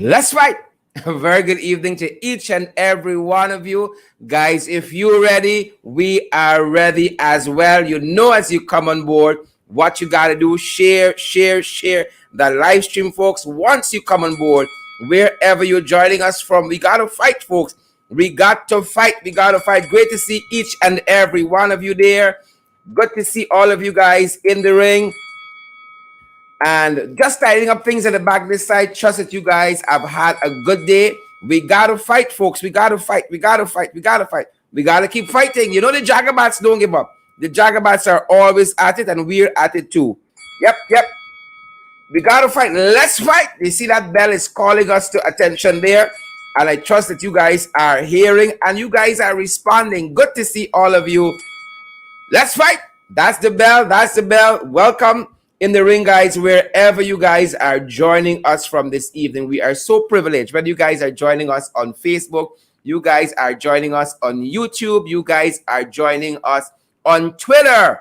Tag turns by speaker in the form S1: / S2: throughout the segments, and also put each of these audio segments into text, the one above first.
S1: Let's fight. A very good evening to each and every one of you. Guys, if you're ready, we are ready as well. You know, as you come on board, what you got to do, share the live stream, folks. Once you come on board, wherever you're joining us from, we got to fight, folks. We got to fight. We got to fight. Great to see each and every one of you there. Good to see all of you guys in the ring. And just tidying up things at the back this side. Trust that you guys have had a good day. We gotta fight, folks. We gotta fight. We gotta fight. We gotta fight. We gotta keep fighting. You know, the Jagabats don't give up. The Jagabats are always at it, and we're at it too. Yep. We gotta fight. Let's fight. You see that bell is calling us to attention there. And I trust that you guys are hearing and you guys are responding. Good to see all of you. Let's fight. That's the bell. That's the bell. Welcome in the ring, guys, wherever you guys are joining us from this evening. We are so privileged. Whether you guys are joining us on Facebook, you guys are joining us on YouTube, you guys are joining us on Twitter.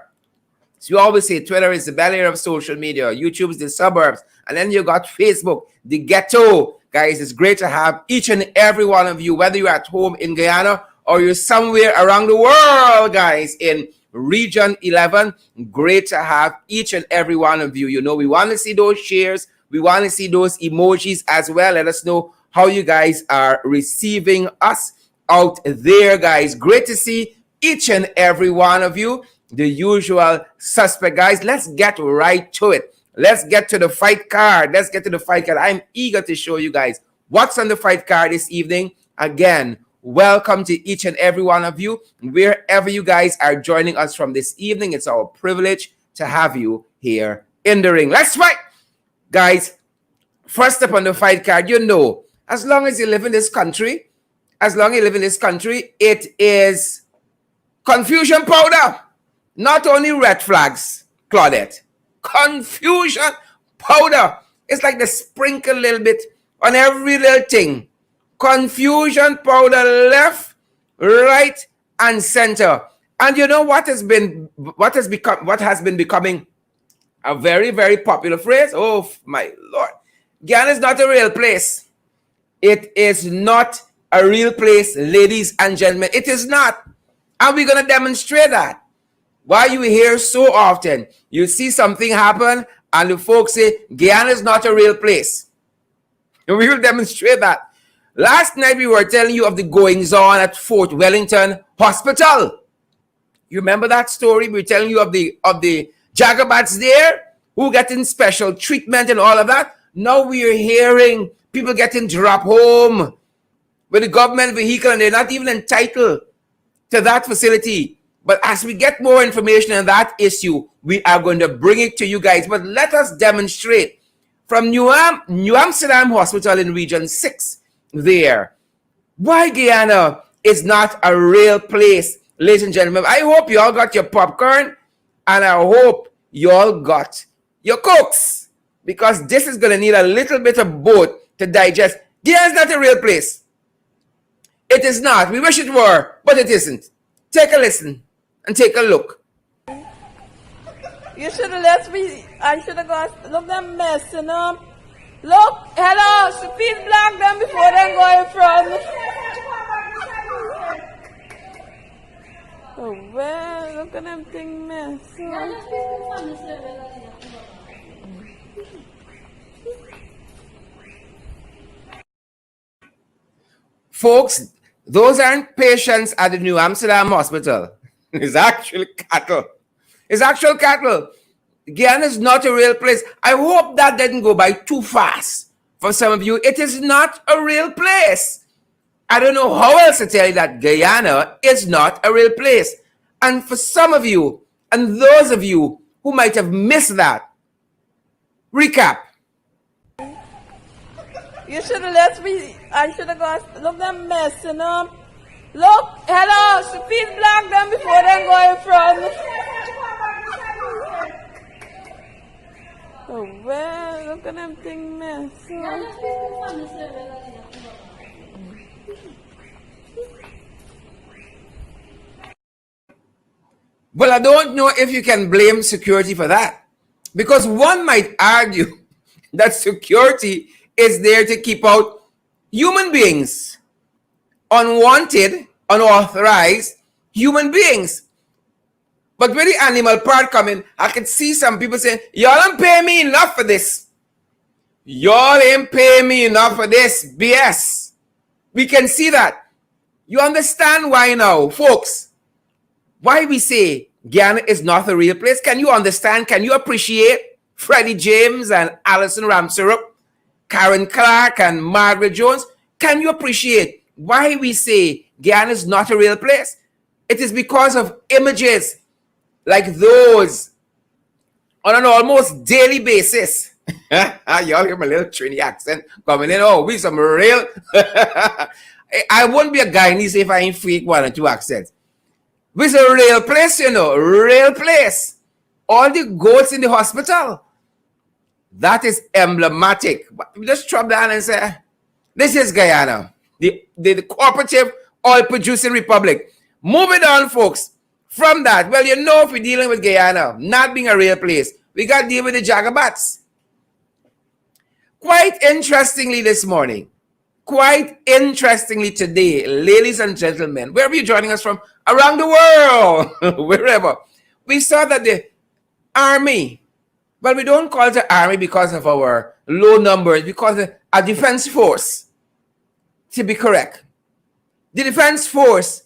S1: So you always say Twitter is the belly of social media, YouTube is the suburbs, and then you got Facebook, the ghetto. Guys, it's great to have each and every one of you, whether you're at home in Guyana or you're somewhere around the world, guys, in Region 11. Great to have each and every one of you. You know, we want to see those shares. We want to see those emojis as well. Let us know how you guys are receiving us out there, guys. Great to see each and every one of you. The usual suspect, guys. Let's get right to it. Let's get to the fight card. Let's get to the fight card. I'm eager to show you guys what's on the fight card this evening. Again, welcome to each and every one of you, wherever you guys are joining us from this evening. It's our privilege to have you here in the ring. Let's fight, guys. First up on the fight card, you know, as long as you live in this country, it is confusion powder. Not only red flags, Claudette. Confusion powder. It's like they sprinkle a little bit on every little thing. Confusion powder, left, right, and center. And you know what has been becoming a very, very popular phrase? Oh my Lord. Guyana is not a real place. It is not a real place, ladies and gentlemen. It is not. And we're going to demonstrate that. Why you hear so often, you see something happen and the folks say, Guyana is not a real place. And we will demonstrate that. Last night, we were telling you of the goings-on at Fort Wellington Hospital. You remember that story? We were telling you of the Jagabats there who getting special treatment and all of that. Now we are hearing people getting dropped home with a government vehicle and they're not even entitled to that facility. But as we get more information on that issue, we are going to bring it to you guys. But let us demonstrate from New Amsterdam Hospital in Region 6 there. Why Guyana is not a real place, ladies and gentlemen. I hope you all got your popcorn and I hope you all got your cokes, because this is going to need a little bit of both to digest. Guyana is not a real place. It is not. We wish it were, but it isn't. Take a listen and take a look.
S2: You should have let me. I should have got. Look, them messing up. Look, hello, so please block them before they go in front. Oh, well, look at them thing mess.
S1: Folks, those aren't patients at the New Amsterdam Hospital. It's actually cattle. It's actual cattle. Guyana is not a real place. I hope that didn't go by too fast for some of you. It is not a real place. I don't know how else to tell you that Guyana is not a real place. And for some of you, and those of you who might have missed that, recap.
S2: You should have let me. I should have got. Look, them messing up. Look, hello, so please block them before they go in front. Oh, well, look at them thing mess.
S1: Well, I don't know if you can blame security for that, because one might argue that security is there to keep out human beings, unwanted, unauthorized human beings. But when the animal part come in, I can see some people saying, y'all don't pay me enough for this. Y'all ain't pay me enough for this BS. We can see that. You understand why now, folks? Why we say Guyana is not a real place? Can you understand? Can you appreciate Freddie James and Alison Ramsyrup, Karen Clark and Margaret Jones? Can you appreciate why we say Guyana is not a real place? It is because of images like those on an almost daily basis. Y'all hear my little Trini accent coming in. Oh, we some real. I won't be a Guyanese if I ain't fake one or two accents. It's a real place, you know, real place. All the goats in the hospital. That is emblematic. But just drop down and say, this is Guyana, the cooperative oil producing republic. Moving on, folks. From that, well, you know, if we're dealing with Guyana not being a real place, we got to deal with the Jagabats. Quite interestingly this morning, quite interestingly today, ladies and gentlemen, wherever you're joining us from around the world, wherever, we saw that the army, well, we don't call it the army because of our low numbers, because of a defense force, to be correct. The defense force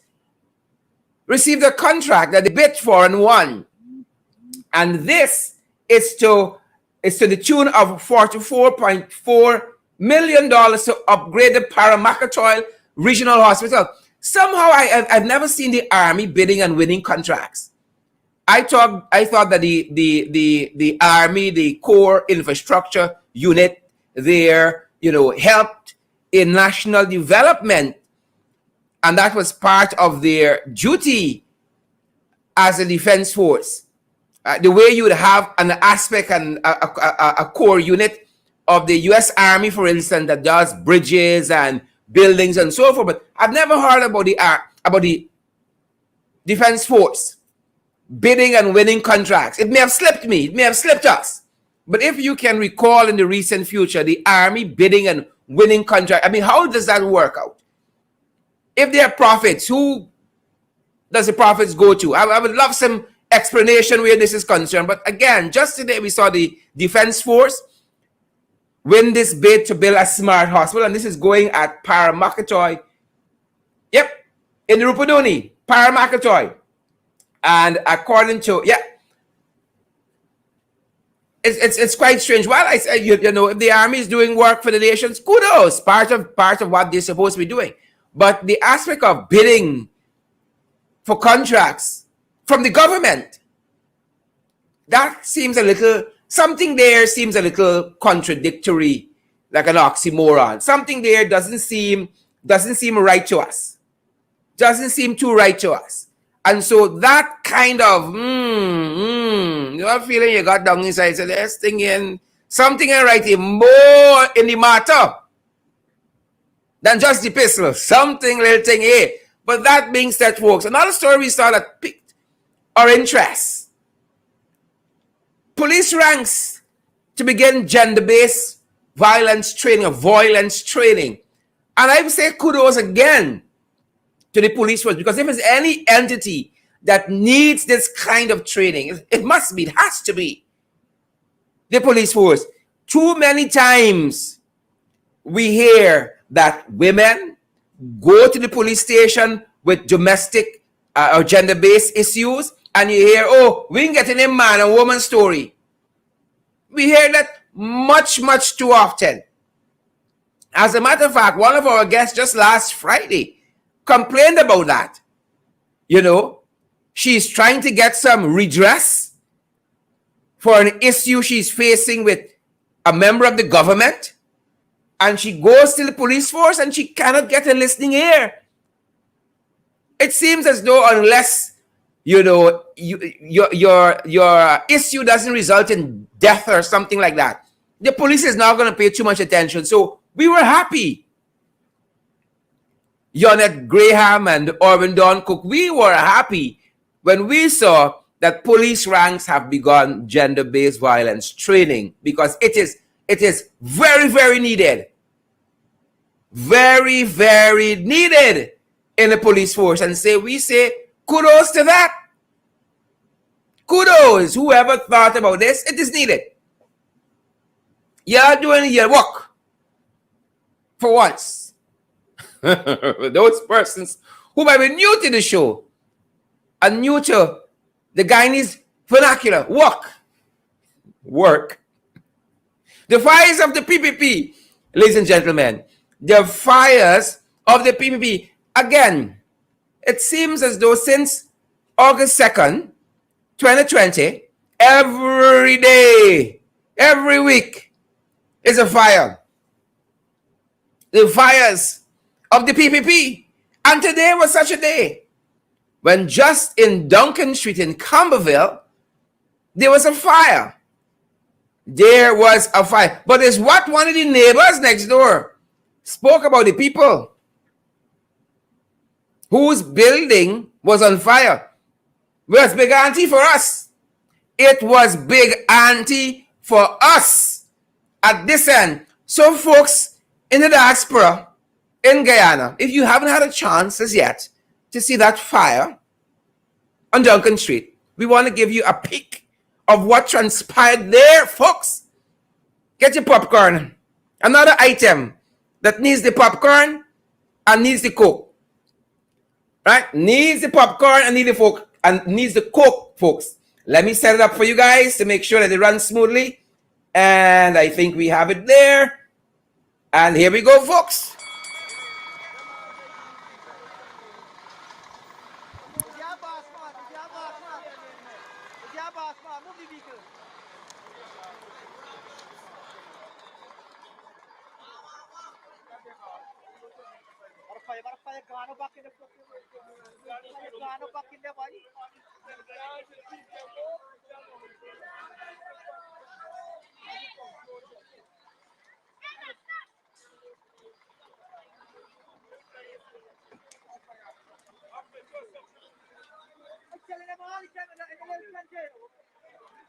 S1: received a contract that they bid for and won. And this is to the tune of $44.4 million to upgrade the Paramakatoil Regional Hospital. Somehow I've never seen the army bidding and winning contracts. I thought that the army, the core infrastructure unit there, you know, helped in national development. And that was part of their duty as a defense force. The way you would have an aspect and a core unit of the U.S. Army, for instance, that does bridges and buildings and so forth. But I've never heard about the defense force bidding and winning contracts. It may have slipped me. It may have slipped us. But if you can recall in the recent future, the army bidding and winning contract, I mean, how does that work out? If there are profits, who does the profits go to? I would love some explanation where this is concerned. But again, just today we saw the Defense Force win this bid to build a smart hospital. And this is going at Paramakatoy. Yep, in the Rupununi, Paramakatoy. And according to, it's quite strange. While I say, you know, if the army is doing work for the nations, kudos, part of what they're supposed to be doing. But the aspect of bidding for contracts from the government, that seems a little, something there seems a little contradictory, like an oxymoron. Something there doesn't seem right to us. Doesn't seem too right to us. And so that kind of, you know, feeling you got down inside, so there's something in writing more in the matter than just the pistol, something little thing here. But that being said, folks, another story we saw that piqued our interest. Police ranks to begin gender-based violence training. And I would say kudos again to the police force, because if there's any entity that needs this kind of training, it must be, it has to be the police force. Too many times we hear that women go to the police station with domestic or gender-based issues, and you hear, oh, we ain't getting a man and woman story. We hear that much, much too often. As a matter of fact, one of our guests just last Friday complained about that. You know, she's trying to get some redress for an issue she's facing with a member of the government, and she goes to the police force and she cannot get a listening ear. It seems as though unless, you know, your issue doesn't result in death or something like that, the police is not going to pay too much attention. So we were happy. Yonette Graham and Orvin Don Cook, we were happy when we saw that police ranks have begun gender-based violence training, because it It is very, very needed. Very, very needed in the police force. And we say kudos to that. Kudos, whoever thought about this, it is needed. You're doing your work for once. Those persons who might be new to the show and new to the Guyanese vernacular, work. The fires of the PPP, ladies and gentlemen, the fires of the PPP, again, it seems as though since August 2nd, 2020, every day, every week is a fire. The fires of the PPP. And today was such a day when just in Duncan Street in Camberville, there was a fire. There was a fire. But it's what one of the neighbors next door spoke about the people whose building was on fire. Well, it's big auntie for us. It was big auntie for us at this end. So folks in the diaspora in Guyana, if you haven't had a chance as yet to see that fire on Duncan Street, we want to give you a peek of what transpired there, folks. Get your popcorn. Another item that needs the popcorn and needs the Coke. Right? Needs the popcorn and needs the Coke, folks. Let me set it up for you guys to make sure that it runs smoothly. And I think we have it there. And here we go, folks.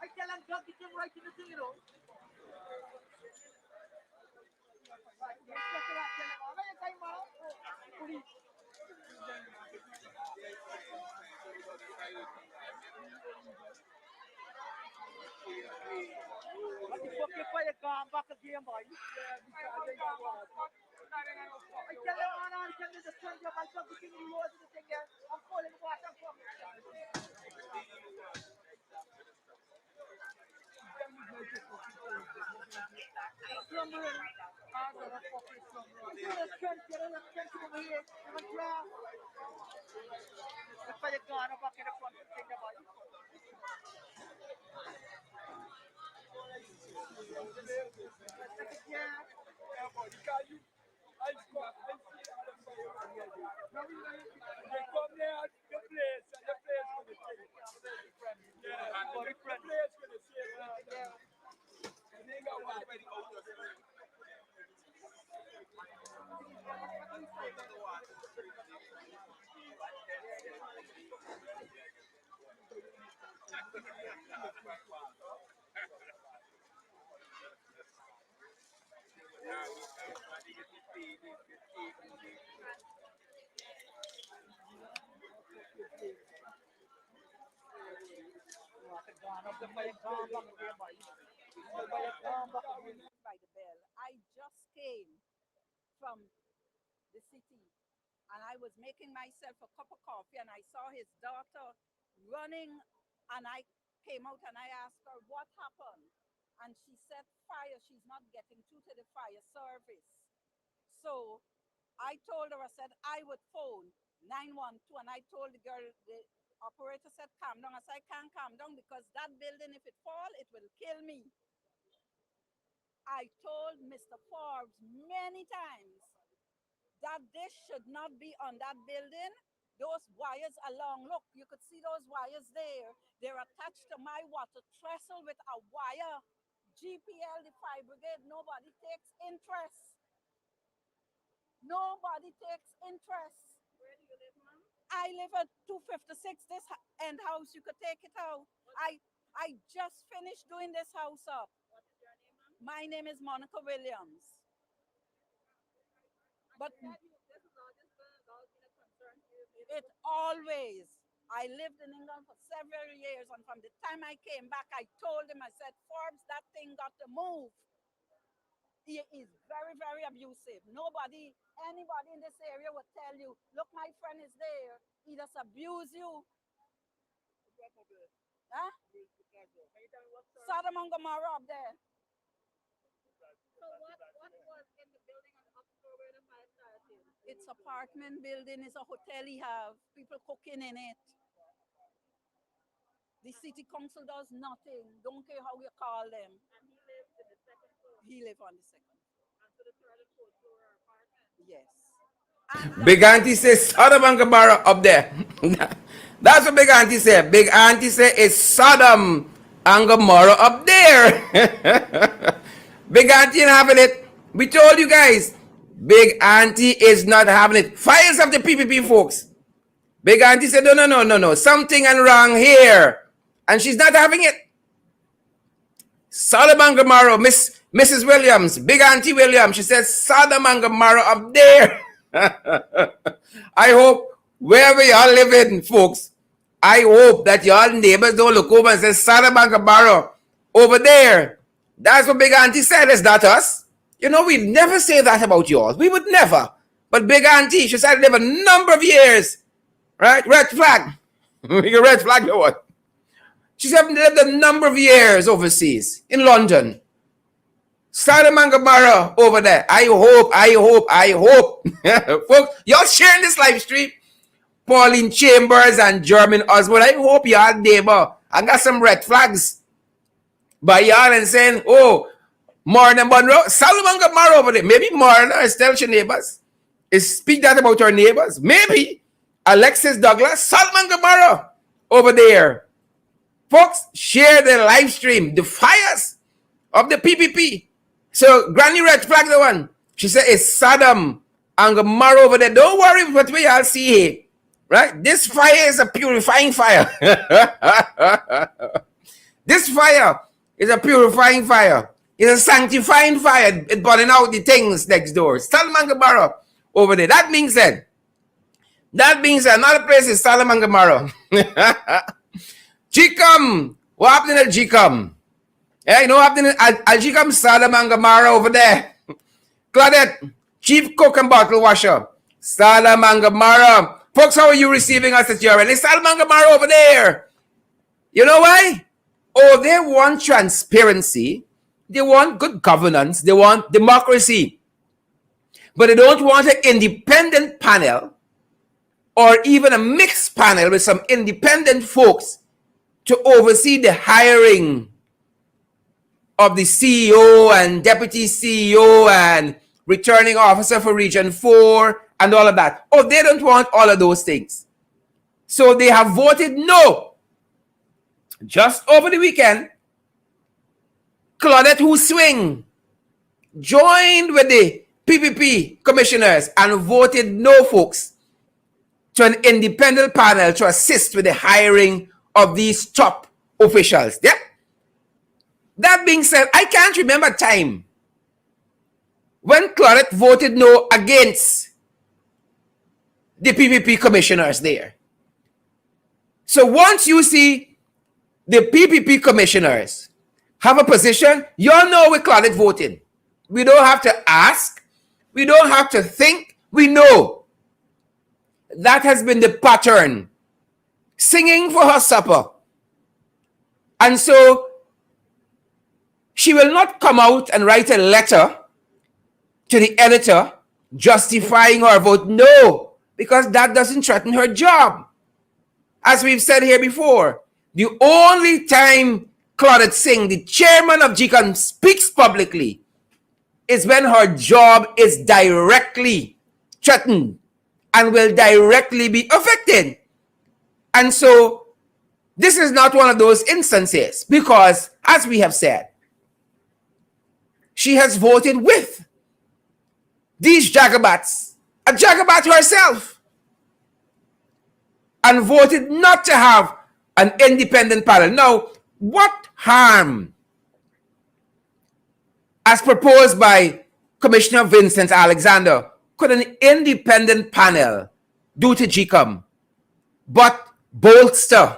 S1: I tell them, God, get them right in the thing, you know. By the bell. I just came from the city and I was making myself a cup of coffee and I saw his daughter running and I came out and I asked her what happened. And she said fire, she's not getting through to the fire service. So I told her, I said I would phone 912 and I told the girl, the operator said calm down. I said I can't calm down because that building, if it fall, it will kill me. I told Mr. Forbes many times that this should not be on that building. Those wires along, look, you could see those wires there. They're attached to my water trestle with a wire. GPL, the fire brigade, nobody takes interest. Nobody takes interest. Where do you live, ma'am? I live at 256, this end house. You could take it out. I just finished doing this house up. What is your name, ma'am?
S3: My name is Monica Williams. But it always, I lived in England for several years, and from the time I came back, I told him, I said, Forbes, that thing got to move. He is very, very abusive. Anybody in this area would tell you, look, my friend is there. He just abuse you. Huh? Sodom and Gomorrah up there.
S4: So what was in the building on the upper floor where the fire started?
S3: It's apartment building. It's a hotel he have. People cooking in it. The city council does nothing. Don't care how you call them.
S4: And he lives in the second floor.
S3: He live on the second floor.
S4: And so the third and fourth floor are apartments.
S3: Yes.
S1: Big Auntie says Sodom and Gomorrah up there. That's what Big Auntie said. Big Auntie said it's Sodom and Gomorrah up there. Big Auntie ain't having it. We told you guys. Big Auntie is not having it. Fires of the PPP folks. Big Auntie said, no. Something and wrong here. And she's not having it. Sodom and Gomorrah, Mrs. Williams, Big Auntie Williams, she said Sodom and Gomorrah up there. I hope wherever y'all live in, folks, I hope that y'all neighbors don't look over and say Sodom and Gomorrah over there. That's what Big Auntie said. It's not us. You know, we'd never say that about y'all. We would never. But Big Auntie, she said live a number of years. Right? Red flag. We can red flag the what? She's lived a number of years overseas in London. Sodom and Gomorrah over there. I hope. Folks, y'all sharing this live stream. Pauline Chambers and German Oswald. I hope y'all neighbor. I got some red flags by y'all and saying, oh, Marna Monroe, Sodom and Gomorrah over there. Maybe Marna is telling your neighbors. Is speak that about your neighbors. Maybe Alexis Douglas, Sodom and Gomorrah over there. Folks, share the live stream, the fires of the PPP. So, Granny Red Flag the one. She said it's Sodom and Gomorrah over there. Don't worry what we all see here. Right? This fire is a purifying fire. This fire is a purifying fire. It's a sanctifying fire. It's burning out the things next door. Sodom and Gomorrah over there. That being said, another place is Sodom and Gomorrah. GECOM. What happened at GECOM? Yeah, you know what happened at GECOM? Sodom and Gomorrah over there. Claudette, Chief Cook and Bottle Washer. Sodom and Gomorrah. Folks, how are you receiving us at your end? It's Sodom and Gomorrah over there. You know why? Oh, they want transparency. They want good governance. They want democracy. But they don't want an independent panel or even a mixed panel with some independent folks to oversee the hiring of the CEO and deputy CEO and returning officer for Region 4 and all of that. Oh, they don't want all of those things. So they have voted no. Just over the weekend, Claudette Who Swing joined with the PPP commissioners and voted no, folks, to an independent panel to assist with the hiring of these top officials. Yeah. That being said, I can't remember a time when Claudette voted no against the PPP commissioners there. So once you see the PPP commissioners have a position, you all know where Claudette voted. We don't have to ask. We don't have to think. We know. That has been the pattern. Singing for her supper. And so she will not come out and write a letter to the editor justifying her vote. No, because that doesn't threaten her job. As we've said here before, the only time Claudette Singh, the chairman of GECOM, speaks publicly is when her job is directly threatened and will directly be affected. And so this is not one of those instances because, as we have said, she has voted with these Jagabats, a Jagabat herself, and voted not to have an independent panel. Now, what harm as proposed by Commissioner Vincent Alexander, could an independent panel do to GECOM but bolster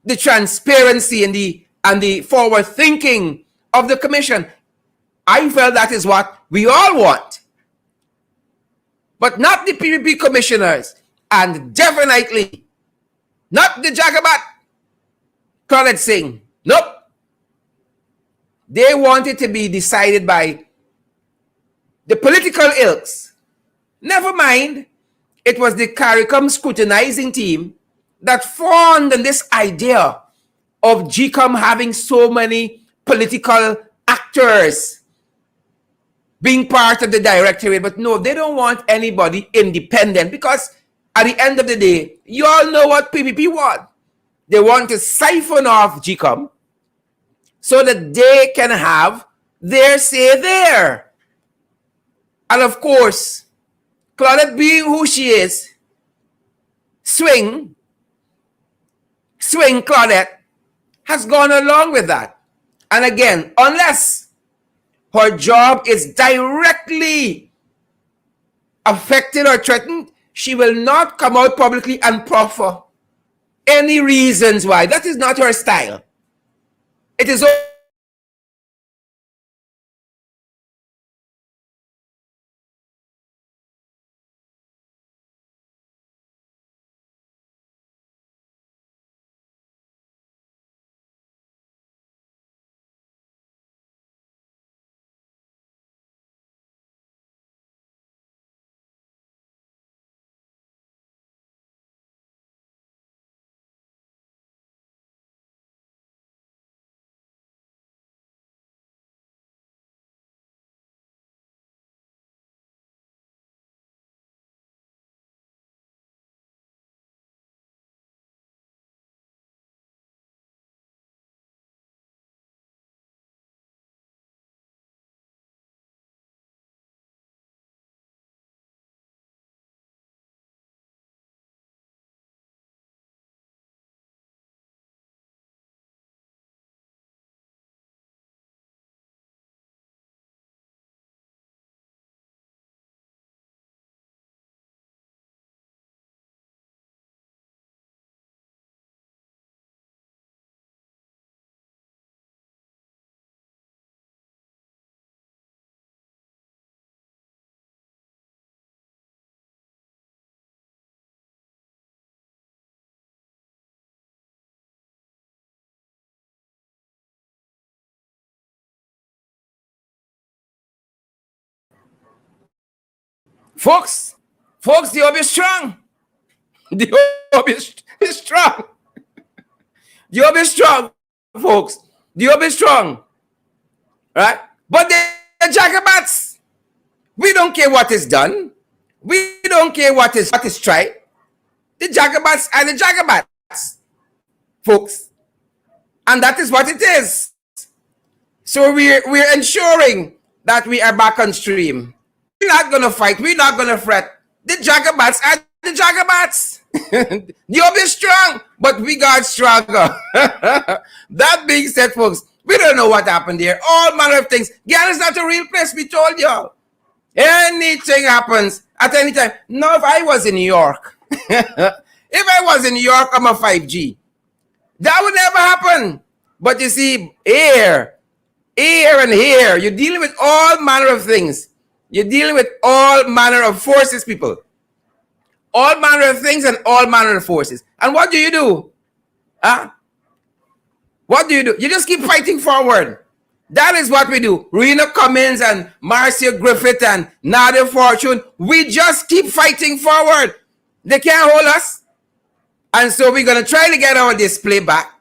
S1: the transparency and the forward thinking of the commission? I felt that is what we all want, but not the PPP commissioners, and definitely not the Jagabat Claudette Singh. Nope. They want it to be decided by the political ilks. Never mind, it was the CARICOM scrutinizing team that formed on this idea of GECOM having so many political actors being part of the directorate. But no, they don't want anybody independent, because at the end of the day, you all know what PPP want. They want to siphon off GECOM so that they can have their say there. And of course, Claudette, being who she is, swing Claudette, has gone along with that. And again, unless her job is directly affected or threatened, she will not come out publicly and proffer any reasons why. That is not her style. It is folks, the hope is strong. The hope is strong. The hope is strong, folks. The hope is strong. Right? But the Jagabats, we don't care what is done. We don't care what is tried. The Jagabats are the Jagabats, folks. And that is what it is. So we're ensuring that we are back on stream. We're not going to fight. We're not going to fret. The Jagabats are the Jagabats. The hope is strong, but we got stronger. That being said, folks, we don't know what happened there. All manner of things. Guyana is not a real place, we told y'all. Anything happens at any time. Now, if I was in New York, I'm a 5G. That would never happen. But you see, here, you're dealing with all manner of things. You're dealing with all manner of forces, people. All manner of things and all manner of forces. And what do you do? What do? You just keep fighting forward. That is what we do. Rena Cummins and Marcia Griffith and Nadia Fortune, we just keep fighting forward. They can't hold us. And so we're going to try to get our display back.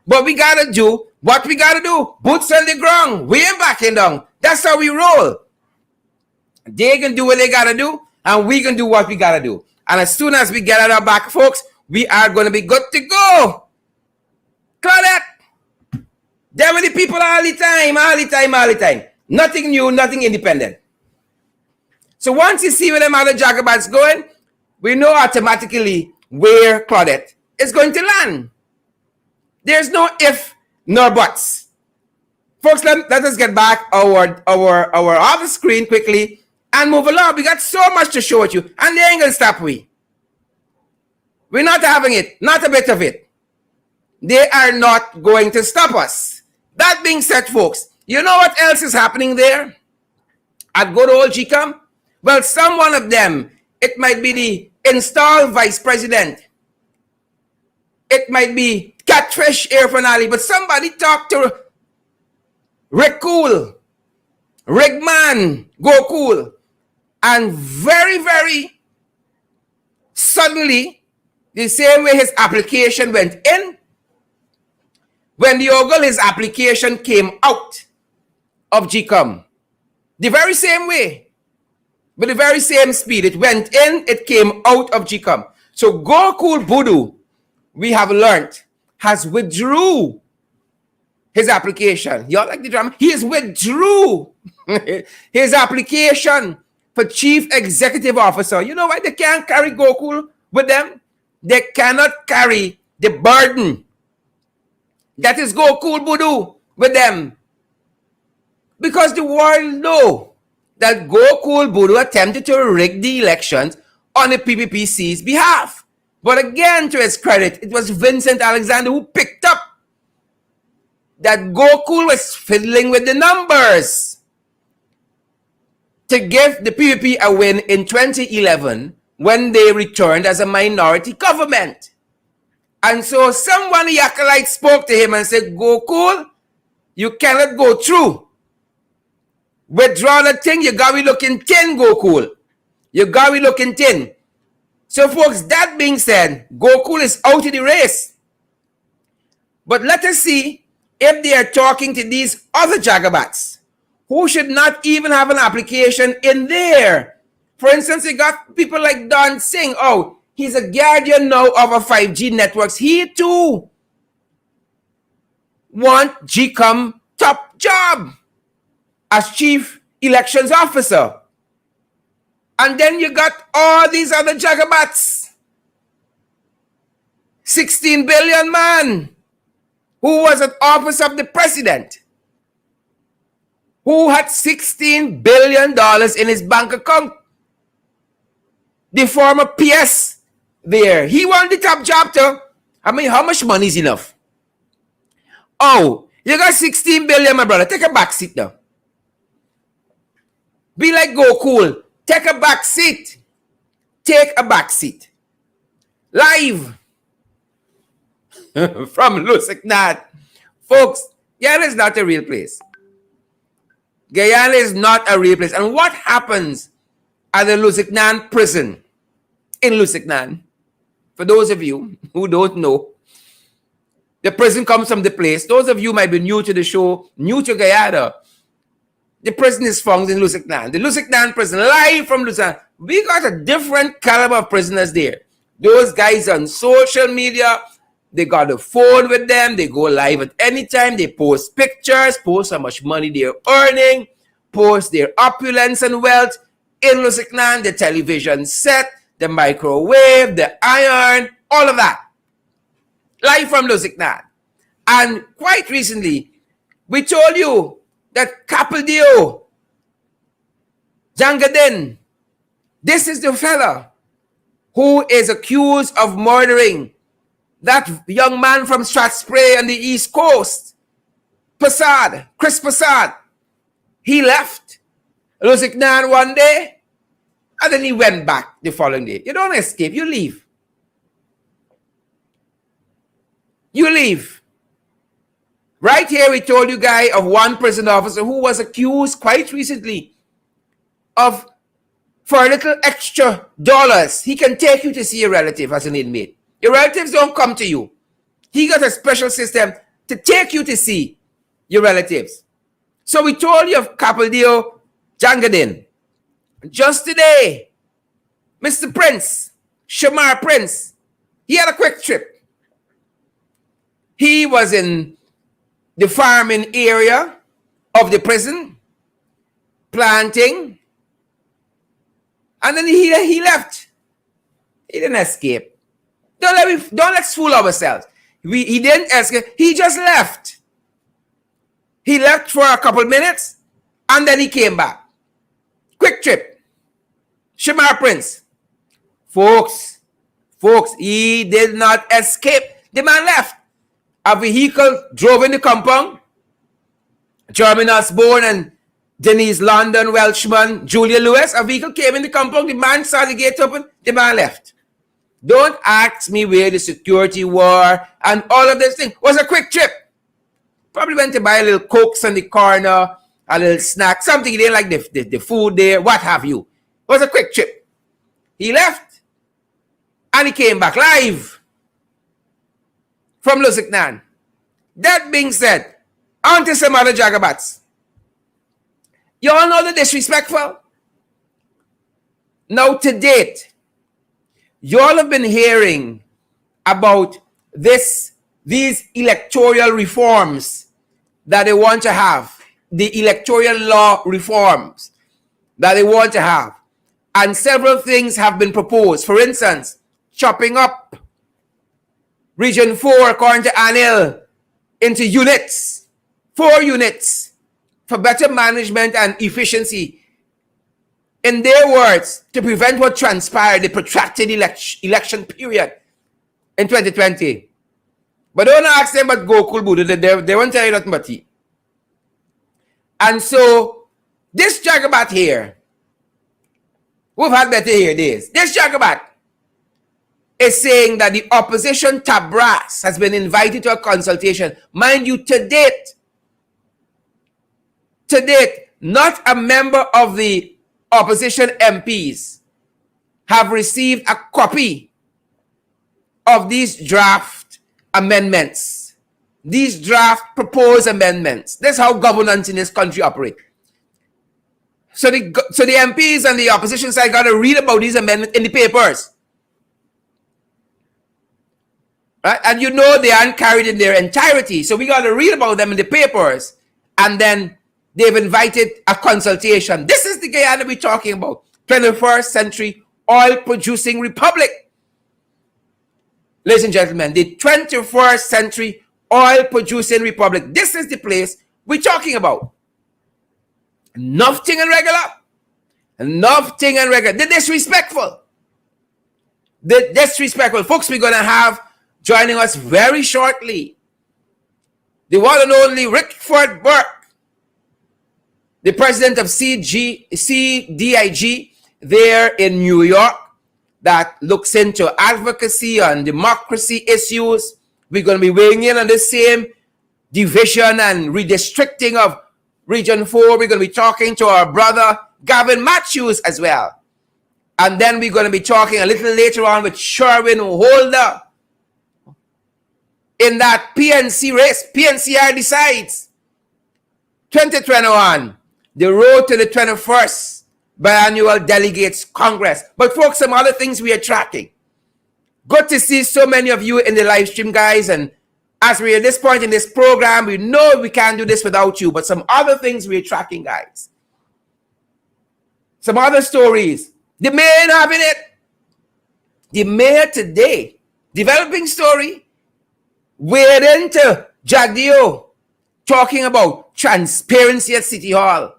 S1: But we got to do what we got to do. Boots on the ground. We ain't backing down. That's how we roll. They can do what they got to do, and we can do what we got to do. And as soon as we get our back, folks, we are going to be good to go. Claudette, there were the people all the time. Nothing new, nothing independent. So once you see where them other Jagabats going, we know automatically where Claudette is going to land. There's no if nor buts. Folks, let us get back our off the screen quickly and move along. We got so much to show you, and they ain't gonna stop we. We're not having it, not a bit of it. They are not going to stop us. That being said, folks, you know what else is happening there at good old GECOM? Well, some one of them, it might be the installed vice president. It might be Catfish Air Finale, but somebody talk to Rickford, Man Gocool, and very, very suddenly, the same way his application went in, when the ogle his application came out of GECOM, the very same way, with the very same speed, it went in, it came out of GECOM. So Gocool Boodoo, we have learned, has withdrew his application. Y'all like the drama? He has withdrew his application for chief executive officer. You know why they can't carry Gocool with them? They cannot carry the burden that is Gocool Boodoo with them. Because the world know that Gocool Boodoo attempted to rig the elections on the PPPC's behalf. But again, to his credit, it was Vincent Alexander who picked up that Gocool was fiddling with the numbers to give the PPP a win in 2011 when they returned as a minority government. And so someone, the acolyte, spoke to him and said, Gocool, you cannot go through. Withdraw the thing, you got to be looking thin, Gocool. You got to be looking thin. So, folks, that being said, Gocool is out of the race. But let us see if they are talking to these other jagabats who should not even have an application in there. For instance, you got people like Don Singh. Oh, he's a guardian now of a 5G networks. He too want GECOM top job as chief elections officer. And then you got all these other jagabats. 16 billion man who was at office of the president, who had $16 billion in his bank account. The former PS there. He won the top job too. I mean, how much money is enough? Oh, you got 16 billion, my brother. Take a back seat now. Be like Gocool. Take a back seat. Take a back seat. Live from Lusignan. Folks, Guyana is not a real place. Guyana is not a real place. And what happens at the Lusignan prison in Lusignan, for those of you who don't know, the prison comes from the place. Those of you might be new to the show, new to Guyana. The prison is found in Lusignan. The Lusignan prison, live from Lusignan. We got a different caliber of prisoners there. Those guys on social media, they got a phone with them. They go live at any time. They post pictures, post how much money they're earning, post their opulence and wealth in Lusignan, the television set, the microwave, the iron, all of that. Live from Lusignan. And quite recently, we told you that Capildio, Duncan, this is the fella who is accused of murdering that young man from Strathspey on the East Coast, Chris Passad. He left Lusignan one day, and then he went back the following day. You don't escape, you leave. You leave. Right here, we told you guys of one prison officer who was accused quite recently of, for a little extra dollars, he can take you to see your relative as an inmate. Your relatives don't come to you. He got a special system to take you to see your relatives. So we told you of Capildio Jangadin. Just today, Mr. Prince, Shamar Prince, he had a quick trip. He was in the farming area of the prison, planting, and then he left. He didn't escape. Don't let's fool ourselves. He didn't escape. He just left. He left for a couple minutes and then he came back. Quick trip. Shamar Prince. Folks, he did not escape. The man left. A vehicle drove in the compound. Jeremy Osborne and Denise London, Welshman, Julia Lewis. A vehicle came in the compound. The man saw the gate open. The man left. Don't ask me where the security were and all of this thing. It was a quick trip. Probably went to buy a little Cokes on the corner, a little snack, something he didn't like the food there, what have you. It was a quick trip. He left and he came back live from Lusignan. That being said, on to some other jagabats. You all know the disrespectful? Now to date, you all have been hearing about these electoral reforms that they want to have, the electoral law reforms that they want to have. And several things have been proposed. For instance, chopping up Region 4, according to Anil, into units, 4 units, for better management and efficiency. In their words, to prevent what transpired, the protracted election period in 2020. But don't ask them about Gocool Boodoo. They won't tell you nothing but tea. And so, this jagabat here, we've had better hear this. This jagabat is saying that the opposition tabras has been invited to a consultation. Mind you, to date, not a member of the opposition MPs have received a copy of these draft amendments, these draft proposed amendments. That's how governance in this country operates. So the MPs and the opposition side got to read about these amendments in the papers. Right? And you know they aren't carried in their entirety. So we got to read about them in the papers. And then they've invited a consultation. This is the Guyana we're talking about. 21st century oil-producing republic. Ladies and gentlemen, the 21st century oil-producing republic. This is the place we're talking about. Nothing irregular. Nothing irregular. The disrespectful. The disrespectful. Folks, we're going to have joining us very shortly the one and only Rickford Burke, the president of CDIG there in New York, that looks into advocacy and democracy issues. We're going to be weighing in on the same division and redistricting of Region 4. We're going to be talking to our brother Gavin Matthews as well. And then we're going to be talking a little later on with Sherwin Holder in that PNC race. PNCR decides 2021, the road to the 21st biannual delegates Congress. But folks, some other things we are tracking. Good to see so many of you in the live stream, guys. And as we're at this point in this program, we know we can't do this without you. But some other things we're tracking, guys. Some other stories. The mayor having it. The mayor today, developing story, weighed into Jagdeo, talking about transparency at City Hall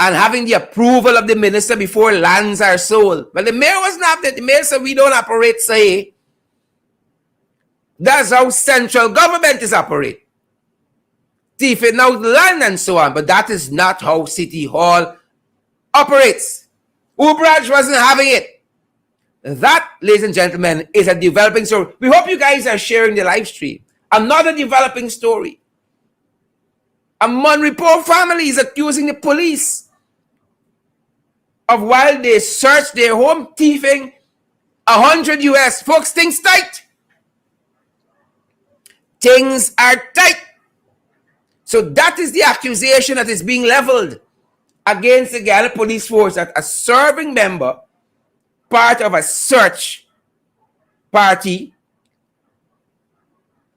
S1: and having the approval of the minister before lands are sold. But the mayor wasn't after it. The mayor said, we don't operate, say. That's how central government is operate. Thieving out land and so on. But that is not how City Hall operates. Ubraj wasn't having it. That, ladies and gentlemen, is a developing story. We hope you guys are sharing the live stream. Another developing story. A Monrepo family is accusing the police of, while they search their home, thieving $100 US. Folks, things tight. Things are tight. So that is the accusation that is being leveled against the Guyana Police Force, that a serving member, part of a search party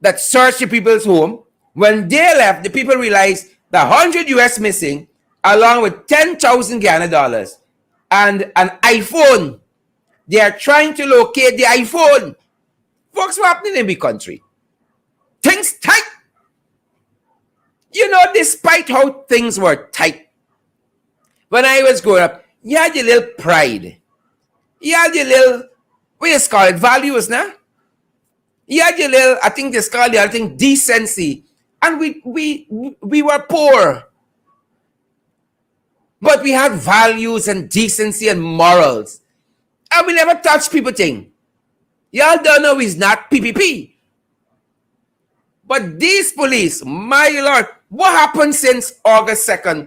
S1: that searched the people's home, when they left, the people realized the $100 US missing, along with 10,000 Guyana dollars and an iPhone. They are trying to locate the iPhone. Folks, what's happening in the country? Things tight. You know, despite how things were tight, when I was growing up, you had your little pride. You had your little, what you call it, values, nah? You had your little, I think they call it, I think, decency. And we were poor. But we had values and decency and morals. And we never touched people thing. Y'all don't know he's not PPP. But these police, my lord, what happened since August 2nd,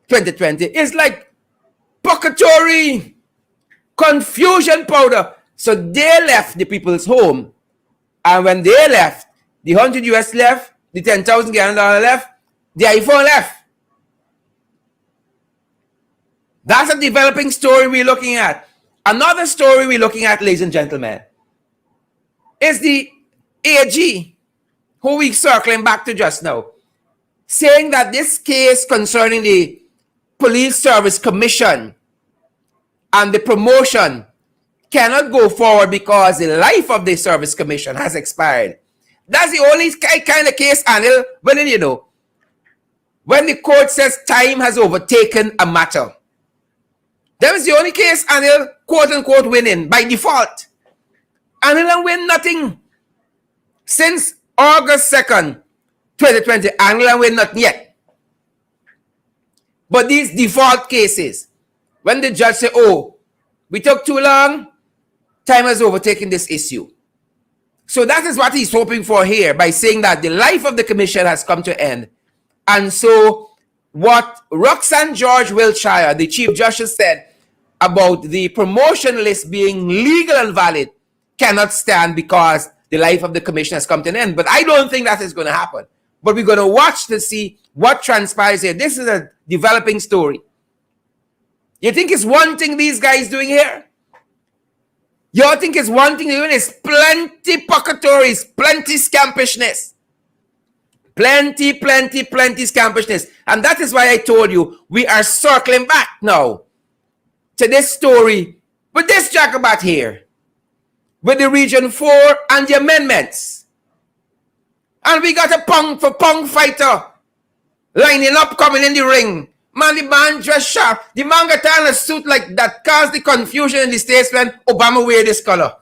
S1: 2020 is like purgatory, confusion powder. So they left the people's home. And when they left, the 100 US left, the 10,000 Guyana dollar left, the iPhone left. That's a developing story we're looking at. Another story we're looking at, ladies and gentlemen, is the AG, who we're circling back to just now, saying that this case concerning the Police Service Commission and the promotion cannot go forward because the life of the Service Commission has expired. That's the only kind of case, Anil, well, you know, when the court says time has overtaken a matter. That was the only case Anil, quote unquote, winning by default. Anil win nothing. Since August 2nd, 2020, Anil win nothing yet. But these default cases, when the judge say, oh, we took too long, time has overtaken this issue. So that is what he's hoping for here by saying that the life of the commission has come to an end. And so what Roxanne George Wiltshire, the Chief Justice, said about the promotion list being legal and valid cannot stand because the life of the commission has come to an end. But I don't think that is going to happen. But we're going to watch to see what transpires here. This is a developing story. You think it's one thing these guys doing here? You think it's one thing they're doing? It's plenty purgatories, plenty scampishness. Plenty scampishness. And that is why I told you we are circling back now to this story with this Jacobot here, with the Region 4 and the amendments. And we got a punk for punk fighter lining up, coming in the ring. Man, the man dressed sharp. The man got on a suit like that caused the confusion in the States when Obama wear this color.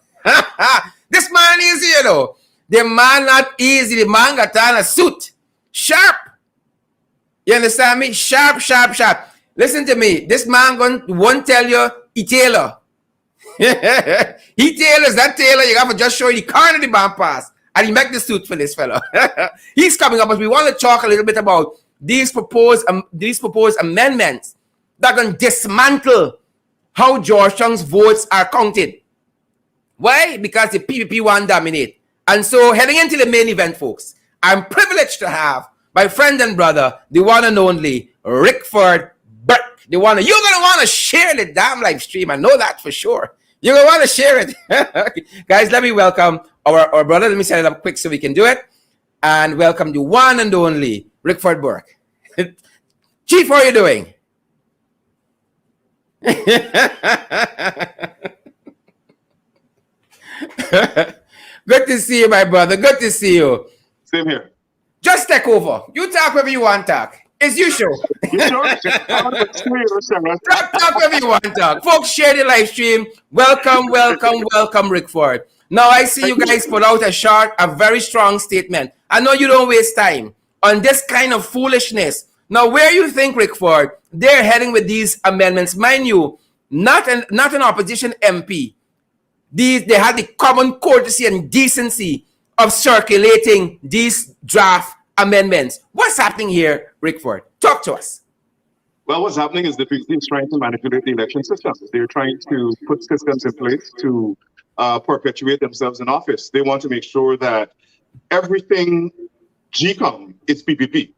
S1: This man is, you know. The man not easy. The man got on a suit. Sharp. You understand me? Sharp. Listen to me. This man won't tell you he tailor. He tailors that tailor. You got to just show you the corner of the band pass. And he make the suit for this fella. He's coming up, but we want to talk a little bit about these proposed amendments that can dismantle how Georgetown's votes are counted. Why? Because the PPP won't dominate. And so heading into the main event, folks, I'm privileged to have my friend and brother, the one and only Rickford Burke. You're going to want to share the damn live stream. I know that for sure. You're going to want to share it. Guys, let me welcome our brother. Let me set it up quick so we can do it. And welcome the one and only Rickford Burke. Chief, how are you doing? Good to see you, my brother. Good to see you.
S5: Same here.
S1: Just take over. You talk wherever you want to talk. It's you show.
S5: You sure?
S1: Talk wherever you want to talk. Folks, share the live stream. Welcome, Rickford. Now, I see you guys put out a very strong statement. I know you don't waste time on this kind of foolishness. Now, where you think, Rickford, they're heading with these amendments, mind you, not an opposition MP. They had the common courtesy and decency of circulating these draft amendments. What's happening here, Rickford? Talk to us.
S5: Well, what's happening is the PPP is trying to manipulate the election systems. They're trying to put systems in place to perpetuate themselves in office. They want to make sure that everything GECOM is PPP.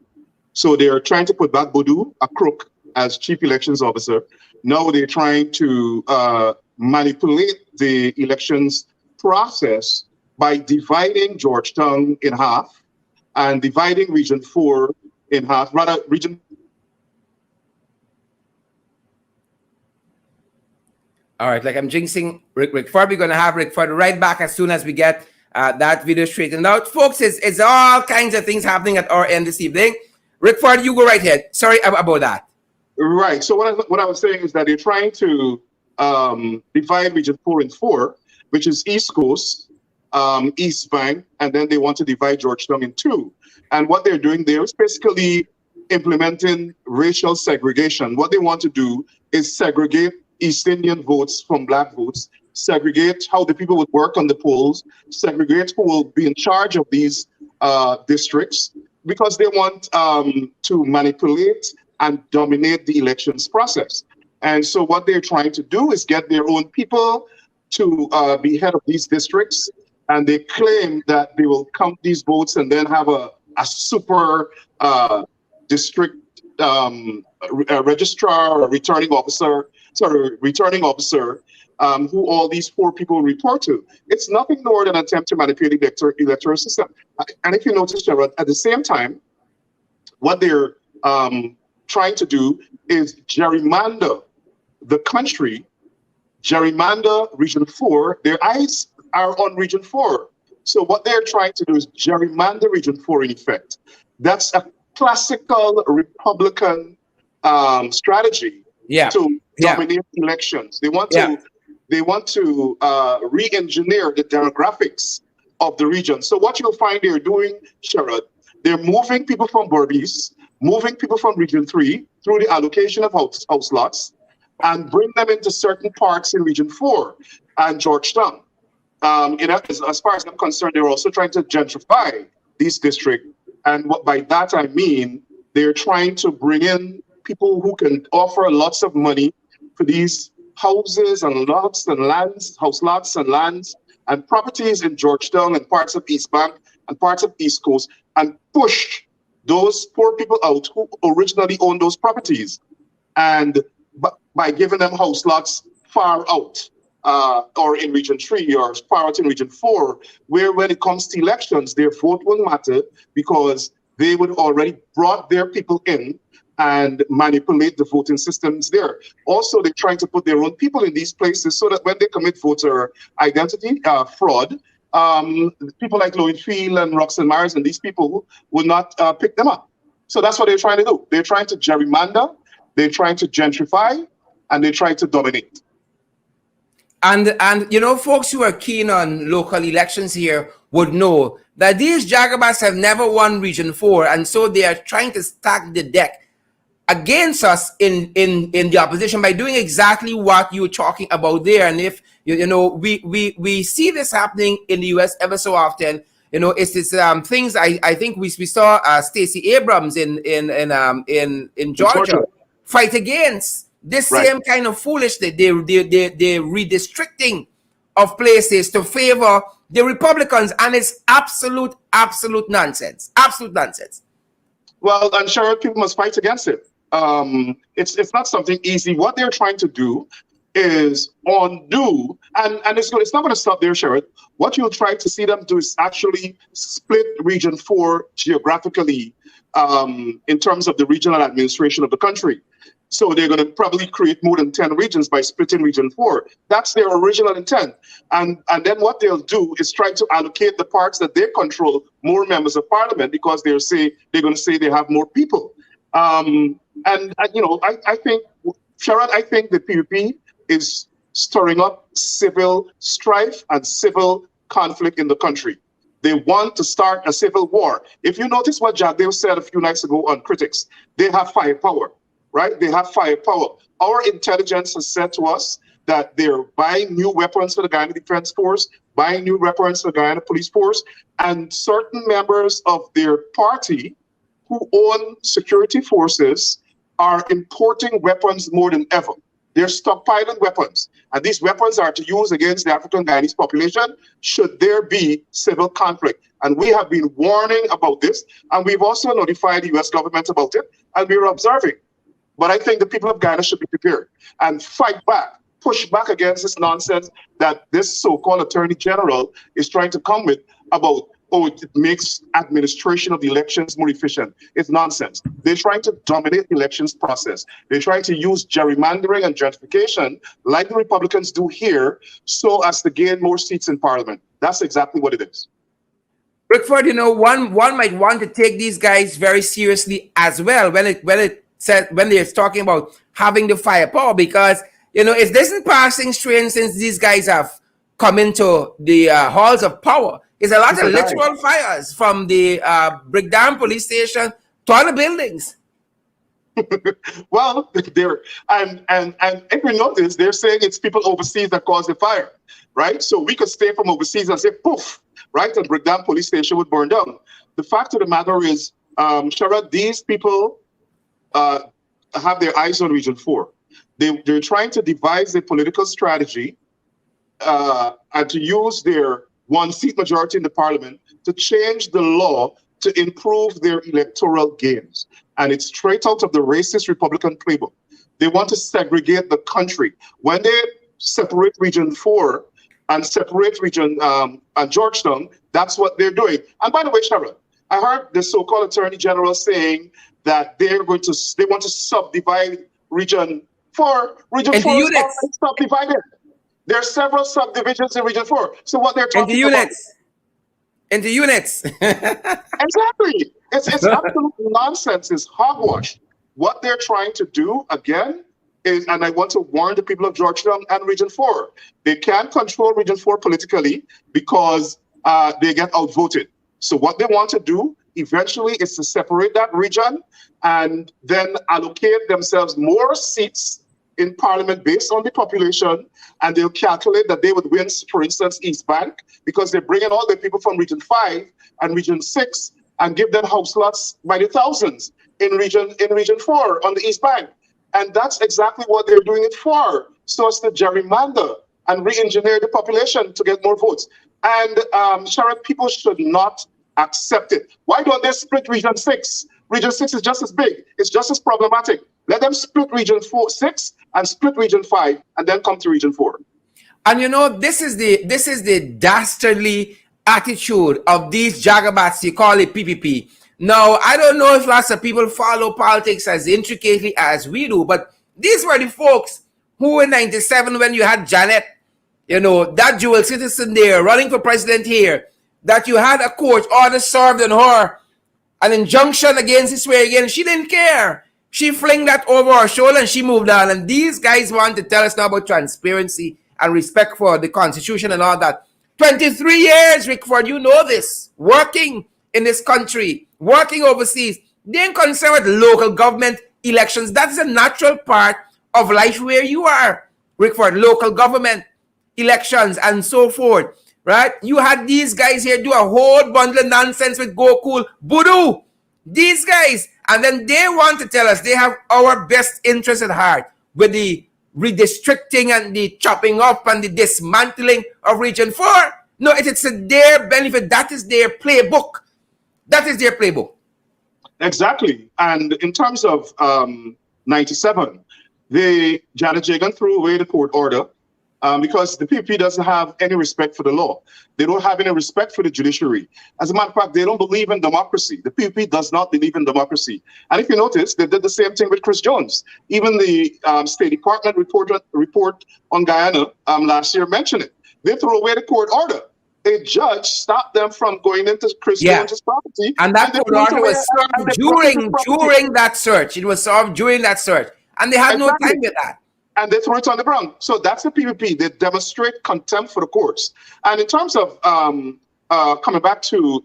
S5: So they're trying to put back Boodoo, a crook, as chief elections officer. Now they're trying to manipulate the elections process by dividing Georgetown in half and dividing Region 4 in half, rather region.
S1: All right, like I'm jinxing Rickford. We're going to have Rickford right back as soon as we get that video straightened out. Folks, it's all kinds of things happening at our end this evening. Rickford, you go right ahead. Sorry about that.
S5: Right. So what I was saying is that they're trying to divide Region 4 in 4, which is East Coast, East Bank, and then they want to divide Georgetown in 2. And what they're doing there is basically implementing racial segregation. What they want to do is segregate East Indian votes from Black votes, segregate how the people would work on the polls, segregate who will be in charge of these districts, because they want to manipulate and dominate the elections process. And so what they're trying to do is get their own people to be head of these districts, and they claim that they will count these votes and then have a super district registrar or returning officer, who all these poor people report to. It's nothing more than an attempt to manipulate the electoral system. And if you notice, Gerard, at the same time, what they're trying to do is gerrymander the country, gerrymander Region 4. Their eyes are on Region 4. So what they're trying to do is gerrymander Region 4 in effect. That's a classical Republican strategy to dominate elections. They want to re-engineer the demographics of the region. So what you'll find they're doing, Sherrod, they're moving people from Berbice, moving people from Region 3 through the allocation of house lots, and bring them into certain parts in Region 4 and Georgetown. As far as I'm concerned, they're also trying to gentrify these districts. And what by that I mean, they're trying to bring in people who can offer lots of money for these houses and lots and lands, house lots and lands and properties in Georgetown and parts of East Bank and parts of East Coast, and push those poor people out who originally owned those properties, and by giving them house lots far out, or in Region 3 or far out in Region 4, where when it comes to elections, their vote will matter because they would already brought their people in and manipulate the voting systems there. Also, they're trying to put their own people in these places so that when they commit voter identity fraud, people like Lowenfield and Roxanne Myers and these people will not pick them up. So that's what they're trying to do. They're trying to gerrymander, they're trying to gentrify, and they're trying to dominate.
S1: And you know, folks who are keen on local elections here would know that these Jagabas have never won Region 4, and so they are trying to stack the deck against us in the opposition by doing exactly what you're talking about there. And if you know, we see this happening in the US ever so often. You know, it's this things I think we saw Stacey Abrams in Georgia fight against this same kind of foolishness. They redistricting of places to favor the Republicans, and it's absolute nonsense. Absolute nonsense.
S5: Well, I'm sure people must fight against it. It's not something easy. What they're trying to do is undo, and it's not going to stop there, Sherrod. What you'll try to see them do is actually split Region 4 geographically in terms of the regional administration of the country. So they're going to probably create more than 10 regions by splitting Region 4. That's their original intent. And then what they'll do is try to allocate the parts that they control more members of parliament, because they're going to say they have more people. You know, I think, Sherrod, I think the PUP is stirring up civil strife and civil conflict in the country. They want to start a civil war. If you notice what Jagdev said a few nights ago on critics, they have firepower, right? They have firepower. Our intelligence has said to us that they're buying new weapons for the Guyana Defence Force, buying new weapons for the Guyana Police Force, and certain members of their party who own security forces are importing weapons more than ever. They're stockpiling weapons, and these weapons are to use against the African Guyanese population should there be civil conflict. And we have been warning about this, and we've also notified the US government about it, and we're observing. But I think the people of Guyana should be prepared and fight back, push back against this nonsense that this so-called Attorney General is trying to come with about, oh, it makes administration of the elections more efficient. It's nonsense. They're trying to dominate the elections process. They're trying to use gerrymandering and gentrification like the Republicans do here so as to gain more seats in parliament. That's exactly what it is.
S1: Rickford, you know, one might want to take these guys very seriously as well when they're talking about having the firepower, because you know it isn't passing strain since these guys have come into the halls of power. It's a lot of literal fires from the Brickdown police station to other buildings.
S5: Well, they're and if you notice, they're saying it's people overseas that caused the fire, right? So we could stay from overseas and say poof, right? And Brickdown police station would burn down. The fact of the matter is, Sharad, these people have their eyes on Region 4. They're trying to devise a political strategy and to use their one-seat majority in the parliament to change the law to improve their electoral gains. And it's straight out of the racist Republican playbook. They want to segregate the country. When they separate Region 4 and separate Region Georgetown, that's what they're doing. And by the way, Sharon, I heard the so-called Attorney General saying that they want to subdivide Region 4. Region 4 is already subdivided. There are several subdivisions in Region 4. So what they're talking about...
S1: Into units.
S5: Exactly. It's absolute nonsense. It's hogwash. What they're trying to do, again, is, and I want to warn the people of Georgetown and Region 4, they can't control Region 4 politically because they get outvoted. So what they want to do eventually is to separate that region and then allocate themselves more seats in Parliament based on the population, and they'll calculate that they would win, for instance, East Bank, because they're bringing all the people from Region 5 and Region 6 and give them house lots by the thousands in Region 4 on the East Bank. And that's exactly what they're doing it for, so as to gerrymander and re-engineer the population to get more votes. And Sharon, people should not accept it. Why don't they split Region 6? Region 6 is just as big. It's just as problematic. Let them split Region 6 and split Region 5 and then come to Region 4.
S1: And you know, this is the dastardly attitude of these jagabats, you call it PPP. Now, I don't know if lots of people follow politics as intricately as we do, but these were the folks who in 97, when you had Janet, you know, that dual citizen there running for president here, that you had a court order served on her, an injunction against this way again. She didn't care. She flinged that over her shoulder and she moved on. And these guys want to tell us now about transparency and respect for the Constitution and all that. 23 years, Rickford, you know this. Working in this country, working overseas. They ain't concerned with local government elections. That is a natural part of life where you are, Rickford. Local government elections and so forth. Right? You had these guys here do a whole bundle of nonsense with Gocool Boodoo. These guys. And then they want to tell us they have our best interest at heart with the redistricting and the chopping up and the dismantling of Region 4. No, it's their benefit. That is their playbook. That is their playbook.
S5: Exactly. And in terms of 97, Janet Jagan threw away the court order because the PPP doesn't have any respect for the law. They don't have any respect for the judiciary. As a matter of fact, they don't believe in democracy. The PPP does not believe in democracy. And if you notice, they did the same thing with Chris Jones. Even the State Department report on Guyana last year mentioned it. They threw away the court order. A judge stopped them from going into Chris Jones's property.
S1: And that court order was served during that search. It was served during that search. And they had no time with that.
S5: And they threw it on the ground. So that's the PPP. They demonstrate contempt for the courts. And in terms of coming back to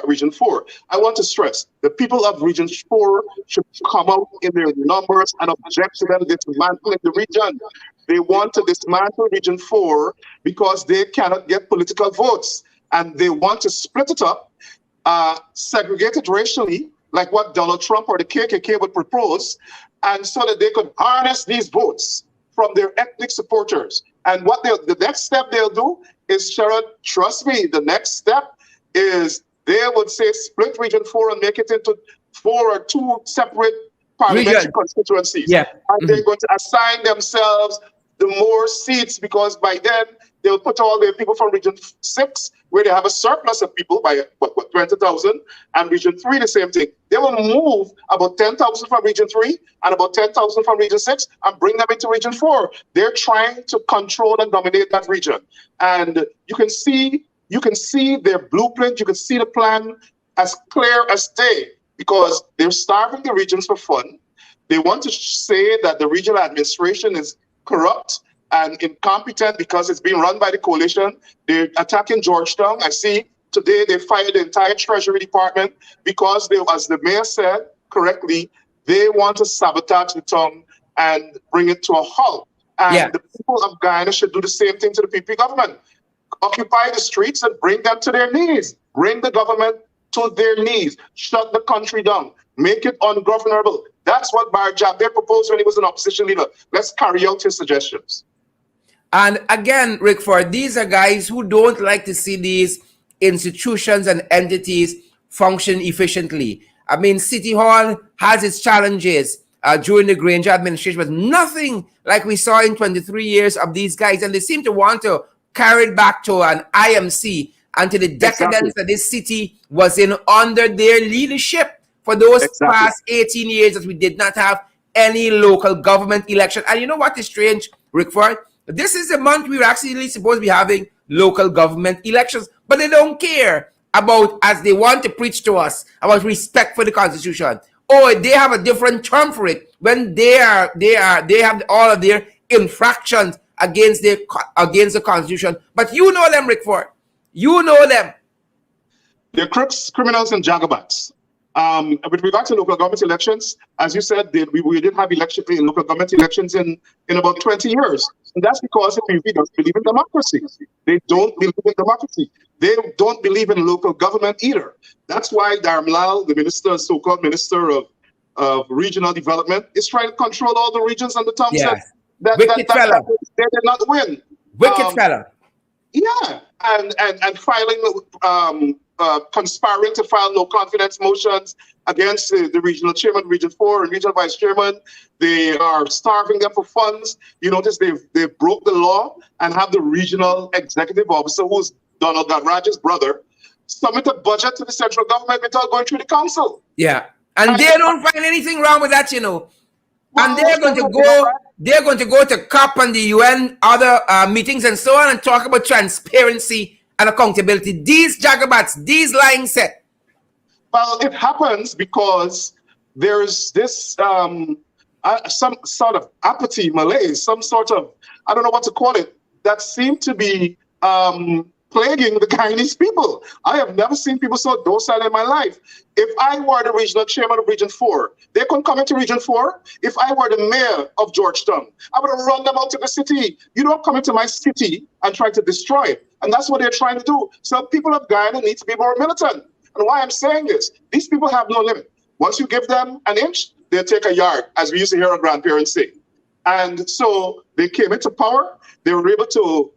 S5: Region 4, I want to stress the people of Region 4 should come out in their numbers and object to them dismantling the region. They want to dismantle Region 4 because they cannot get political votes. And they want to split it up, segregate it racially, like what Donald Trump or the KKK would propose, and so that they could harness these votes from their ethnic supporters. And what the next step they'll do is, Sharon, trust me, the next step is they would say split Region 4 and make it into 4 or 2 separate parliamentary constituencies.
S1: Yeah.
S5: And they're going to assign themselves the more seats, because by then they'll put all their people from Region 6, where they have a surplus of people by 20,000, and Region 3 the same thing. They will move about 10,000 from Region 3 and about 10,000 from Region 6 and bring them into Region 4. They're trying to control and dominate that region. And you can see You can see their blueprint, you can see the plan as clear as day, because they're starving the regions for fun. They want to say that the regional administration is corrupt and incompetent because it's being run by the coalition. They're attacking Georgetown. I see today they fired the entire Treasury Department because they, as the mayor said correctly, they want to sabotage the town and bring it to a halt. And the people of Guyana should do the same thing to the PP government. Occupy the streets and bring them to their knees. Bring the government to their knees. Shut the country down. Make it ungovernable. That's what Bar Jabber proposed when he was an opposition leader. Let's carry out his suggestions.
S1: And again, Rickford, these are guys who don't like to see these institutions and entities function efficiently. I mean, City Hall has its challenges during the Granger administration, but nothing like we saw in 23 years of these guys. And they seem to want to carry it back to an IMC and to the decadence that this city was in under their leadership for those past 18 years that we did not have any local government election. And you know what is strange, Rickford? This is the month we were actually supposed to be having local government elections, but they don't care about, as they want to preach to us, about respect for the Constitution. Or they have a different term for it when they have all of their infractions against the Constitution. But you know them, Rickford. You know them.
S5: They're crooks, criminals, and jagabats. With regard to local government elections, as you said, we didn't have local government elections in about 20 years. And that's because the PVP doesn't believe in democracy. They don't believe in democracy. They don't believe in local government either. That's why Darmlal, the minister, so-called minister of regional development, is trying to control all the regions and the towns that they did not win.
S1: Wicked fella.
S5: Yeah, and filing, conspiring to file no confidence motions against the regional chairman, Region 4, and regional vice chairman. They are starving them for funds. You notice they've broke the law and have the regional executive officer, who's Donald Raj's brother, submit a budget to the central government without going through the council.
S1: Yeah, and they don't find anything wrong with that, you know. And they're going to go to COP and the UN other meetings and so on and talk about transparency and accountability. These jagabats, these lying set.
S5: Well, it happens because there's this some sort of apathy, malaise, some sort of, I don't know what to call it, that seem to be plaguing the Guyanese people. I have never seen people so docile in my life. If I were the regional chairman of Region 4, they couldn't come into Region 4. If I were the mayor of Georgetown, I would have run them out of the city. You don't come into my city and try to destroy it. And that's what they're trying to do. So people of Guyana need to be more militant. And why I'm saying this, these people have no limit. Once you give them an inch, they'll take a yard, as we used to hear our grandparents say. And so they came into power. They were able to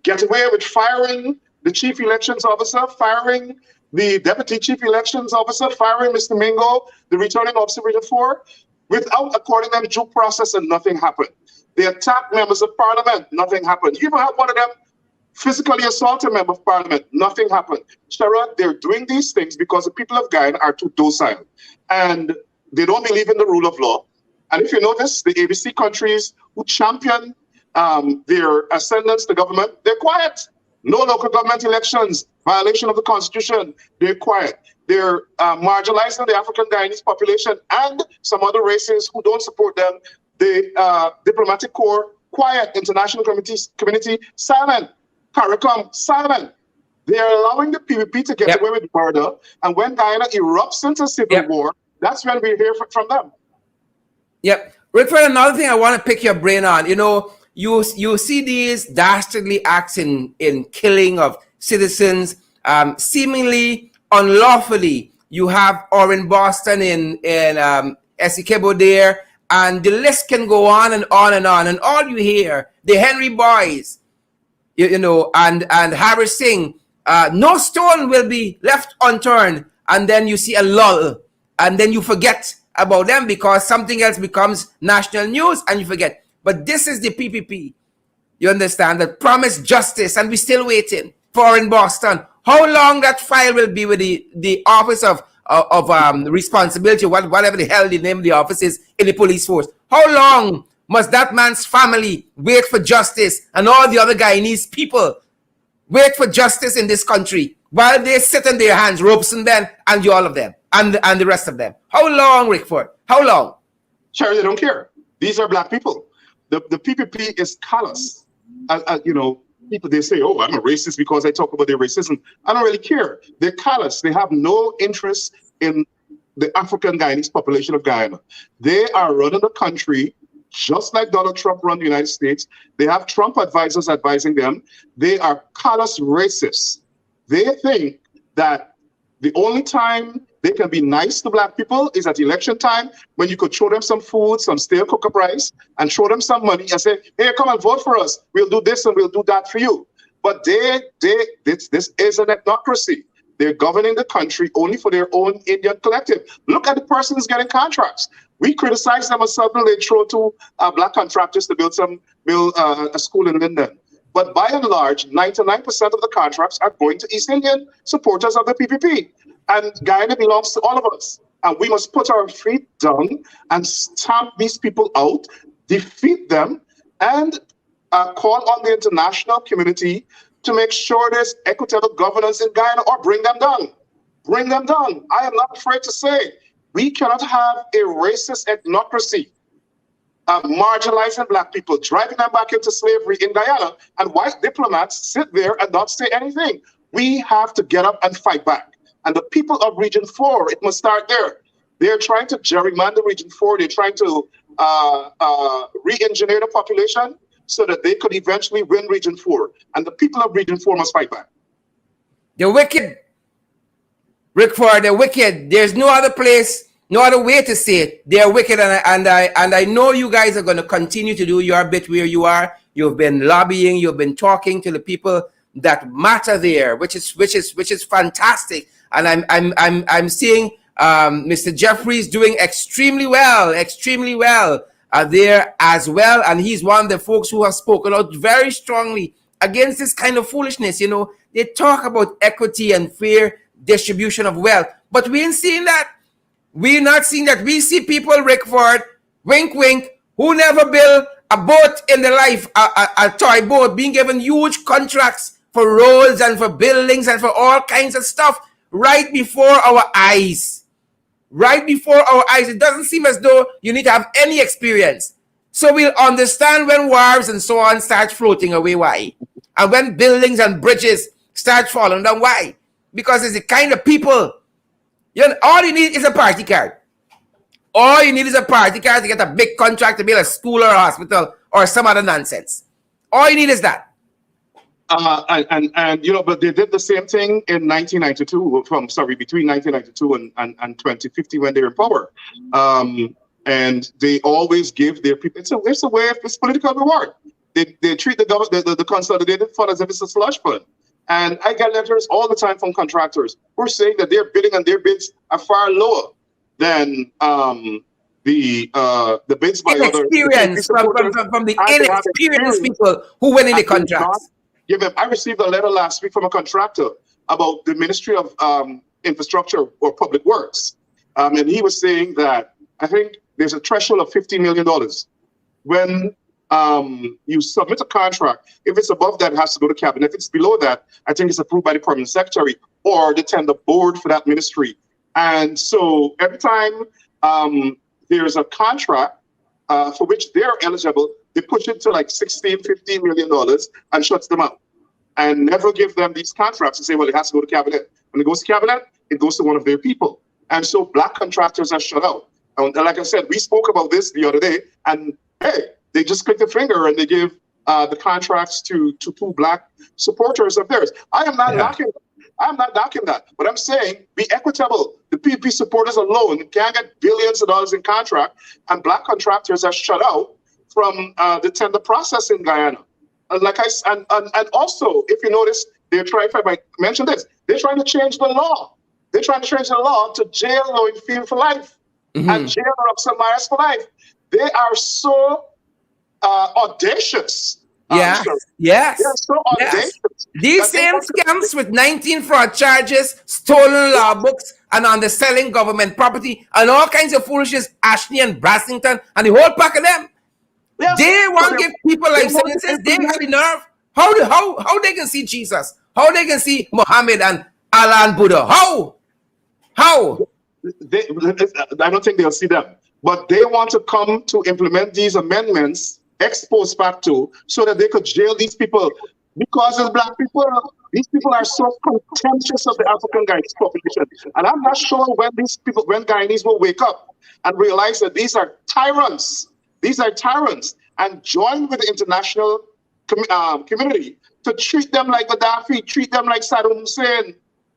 S5: get away with firing the chief elections officer, firing the deputy chief elections officer, firing Mr. Mingo, the returning officer of Region 4, without according them due process, and nothing happened. They attacked members of parliament, nothing happened. You even had one of them physically assault a member of parliament, nothing happened. Sharad, they're doing these things because the people of Guyana are too docile and they don't believe in the rule of law. And if you notice, the ABC countries who champion their ascendance to government, they're quiet. No local government elections, violation of the Constitution, they're quiet. They're marginalizing the African Guyanese population and some other races who don't support them. The diplomatic corps, quiet. International community, silent. CARICOM, silent. They're allowing the PVP to get away with murder. And when Guyana erupts into civil war, that's when we hear from them.
S1: Yep. Rickford, another thing I want to pick your brain on, you know, you see these dastardly acts in killing of citizens, seemingly unlawfully. You have Orin Boston in Essequibo there, and the list can go on and on and on. And all you hear, the Henry Boys, you know, and Harry Singh, no stone will be left unturned. And then you see a lull, and then you forget about them because something else becomes national news and you forget. But this is the PPP, you understand, that promised justice, and we're still waiting for in Boston. How long that file will be with the Office of Responsibility, whatever the hell the name of the office is in the police force. How long Must that man's family wait for justice and all the other Guyanese people wait for justice in this country while they sit on their hands, Robeson Ben and you, all of them, and the rest of them? How long, Rickford? How long?
S5: Sherry, they don't care. These are black people. The PPP is callous. You know, people, they say, oh, I'm a racist because I talk about their racism. I don't really care. They're callous. They have no interest in the African Guyanese population of Guyana. They are running the country just like Donald Trump run the United States. They have Trump advisors advising them. They are callous racists. They think that the only time they can be nice to black people is at election time, when you could show them some food, some stale cook-up rice, and show them some money and say, hey, come and vote for us. We'll do this and we'll do that for you. But this is an ethnocracy. They're governing the country only for their own Indian collective. Look at the person who's getting contracts. We criticize them, and suddenly they throw two black contractors to build a school in Linden. But by and large, 99% of the contracts are going to East Indian supporters of the PPP. And Guyana belongs to all of us. And we must put our feet down and stamp these people out, defeat them, and call on the international community to make sure there's equitable governance in Guyana, or bring them down. Bring them down. I am not afraid to say, we cannot have a racist ethnocracy marginalizing black people, driving them back into slavery in Guyana, and white diplomats sit there and not say anything. We have to get up and fight back. And the people of Region 4, it must start there. They're trying to gerrymander Region 4. They're trying to re-engineer the population so that they could eventually win Region 4. And the people of Region 4 must fight back.
S1: They're wicked. Rickford, they're wicked. There's no other place, no other way to say it. They're wicked, and I know you guys are going to continue to do your bit where you are. You've been lobbying, you've been talking to the people that matter there, which is fantastic. And I'm seeing Mr. Jeffries doing extremely well there as well. And he's one of the folks who have spoken out very strongly against this kind of foolishness. You know, they talk about equity and fair distribution of wealth, but we ain't seeing that. We're not seeing that. We see people, Rickford, wink, wink, who never built a boat in their life, a toy boat, being given huge contracts for roads and for buildings and for all kinds of stuff right before our eyes. Right before our eyes. It doesn't seem as though you need to have any experience. So we'll understand when wharves and so on start floating away, why? And when buildings and bridges start falling down, why? Because it's the kind of people, you know, all you need is a party card. All you need is a party card to get a big contract to build a school or a hospital or some other nonsense. All you need is that.
S5: And you know, but they did the same thing in 1992, between 1992 and 2050 when they were in power. And they always give their people, it's a way of, it's political reward. They treat the government, the consolidated fund, as if it's a slush fund. And I get letters all the time from contractors who are saying that their bidding and their bids are far lower than the bids by
S1: inexperience from the inexperienced people who win in the contracts.
S5: I received a letter last week from a contractor about the Ministry of Infrastructure or Public Works. And he was saying that I think there's a threshold of $50 million. When you submit a contract, if it's above that, it has to go to cabinet. If it's below that, I think it's approved by the permanent secretary or the tender board for that ministry. And so every time there's a contract for which they're eligible, they push it to like $16, $15 million and shuts them out and never give them these contracts and say, well, it has to go to cabinet. When it goes to cabinet, it goes to one of their people. And so black contractors are shut out. And like I said, we spoke about this the other day, and hey, they just click the finger and they give the contracts to two black supporters of theirs. I am not knocking that, but I'm saying be equitable. The PPP supporters alone can get billions of dollars in contract, and black contractors are shut out from the tender process in Guyana. And also, if you notice, they're trying, if I might mention this, they're trying to change the law. They're trying to change the law to jail Lloyd Field for life and jail Roxanne Myers for life. They are so audacious.
S1: Yes.
S5: They're so audacious.
S1: These same scams with 19 fraud charges, stolen law books, and underselling government property, and all kinds of foolishness, Ashley and Brassington, and the whole pack of them.
S5: Yes.
S1: They
S5: So
S1: want to give people
S5: they
S1: life
S5: want to
S1: sentences. They got
S5: implement.
S1: the nerve. How they can see Jesus? How they can see Muhammad and Allah and Buddha? How?
S5: I don't think they'll see them, but they want to come to implement these amendments ex post facto so that they could jail these people. Because as black people, these people are so contemptuous of the African Guyanese population. And I'm not sure when Guyanese will wake up and realize that these are tyrants. These are tyrants, and join with the international community to treat them like Gaddafi, treat them like Saddam Hussein.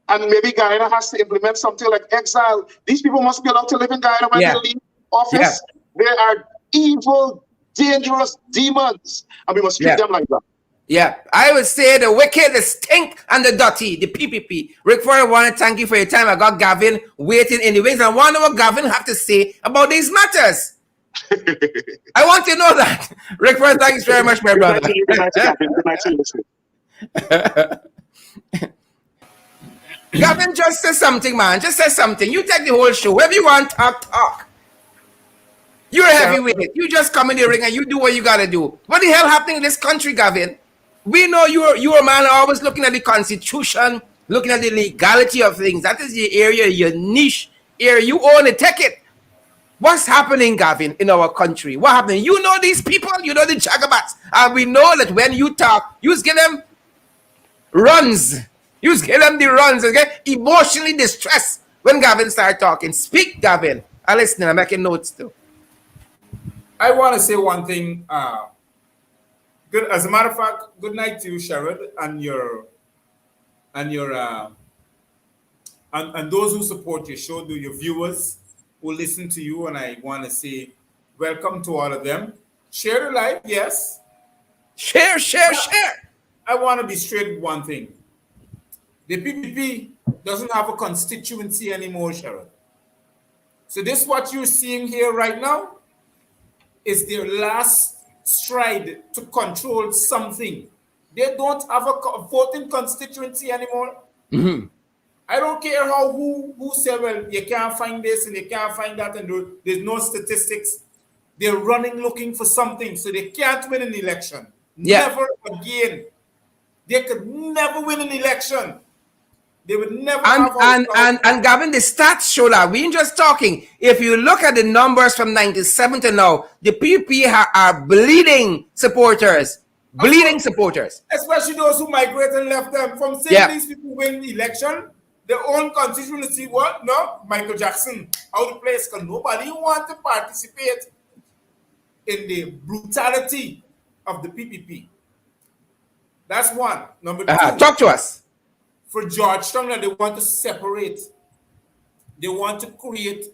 S5: And maybe Guyana has to implement something like exile. These people must be allowed to live in Guyana when they leave office. They are evil, dangerous demons, and we must treat them like that.
S1: Yeah, I would say the wicked, the stink, and the dirty, the PPP. Rickford, I want to thank you for your time. I got Gavin waiting in the wings. I wonder what Gavin have to say about these matters. I want to know that. Rickford, thanks very much, my brother.
S5: Good night to Gavin. Good night to you.
S1: Gavin, just say something, man. Just say something. You take the whole show. Wherever you want, talk. You're a heavyweight. You just come in the ring and you do what you gotta do. What the hell happening in this country, Gavin? We know you're a man always looking at the Constitution, looking at the legality of things. That is your area, your niche area. You own it. Take it. What's happening, Gavin, in our country? What happening? You know these people. You know the Jagabats. And we know that when you talk, you just give them runs. You just give them the runs. Okay? Emotionally distressed when Gavin start talking. Speak, Gavin. I'm listening. I'm making notes too.
S6: I want to say one thing. Good. As a matter of fact, good night to you, Sherrod, and those who support your show, your viewers who listen to you. And I want to say welcome to all of them. Share the live, yes.
S1: Share.
S6: I want to be straight with one thing. The PPP doesn't have a constituency anymore, Sherrod. So this what you're seeing here right now is their last stride to control something. They don't have a voting constituency anymore.
S1: Mm-hmm.
S6: I don't care who say, well, you can't find this and you can't find that, and there's no statistics. They're running looking for something, so they can't win an election.
S1: Yeah.
S6: Never again. They could never win an election. They would never
S1: and Gavin, the stats show that. We ain't just talking. If you look at the numbers from 97 to now, the PPP are bleeding supporters. Bleeding supporters.
S6: Especially those who migrated and left them. From saying these people win the election, their own constituency, what? No, Michael Jackson, out of place, because nobody want to participate in the brutality of the PPP. That's one. Number two.
S1: Talk to us.
S6: For Georgetown, they want to separate. They want to create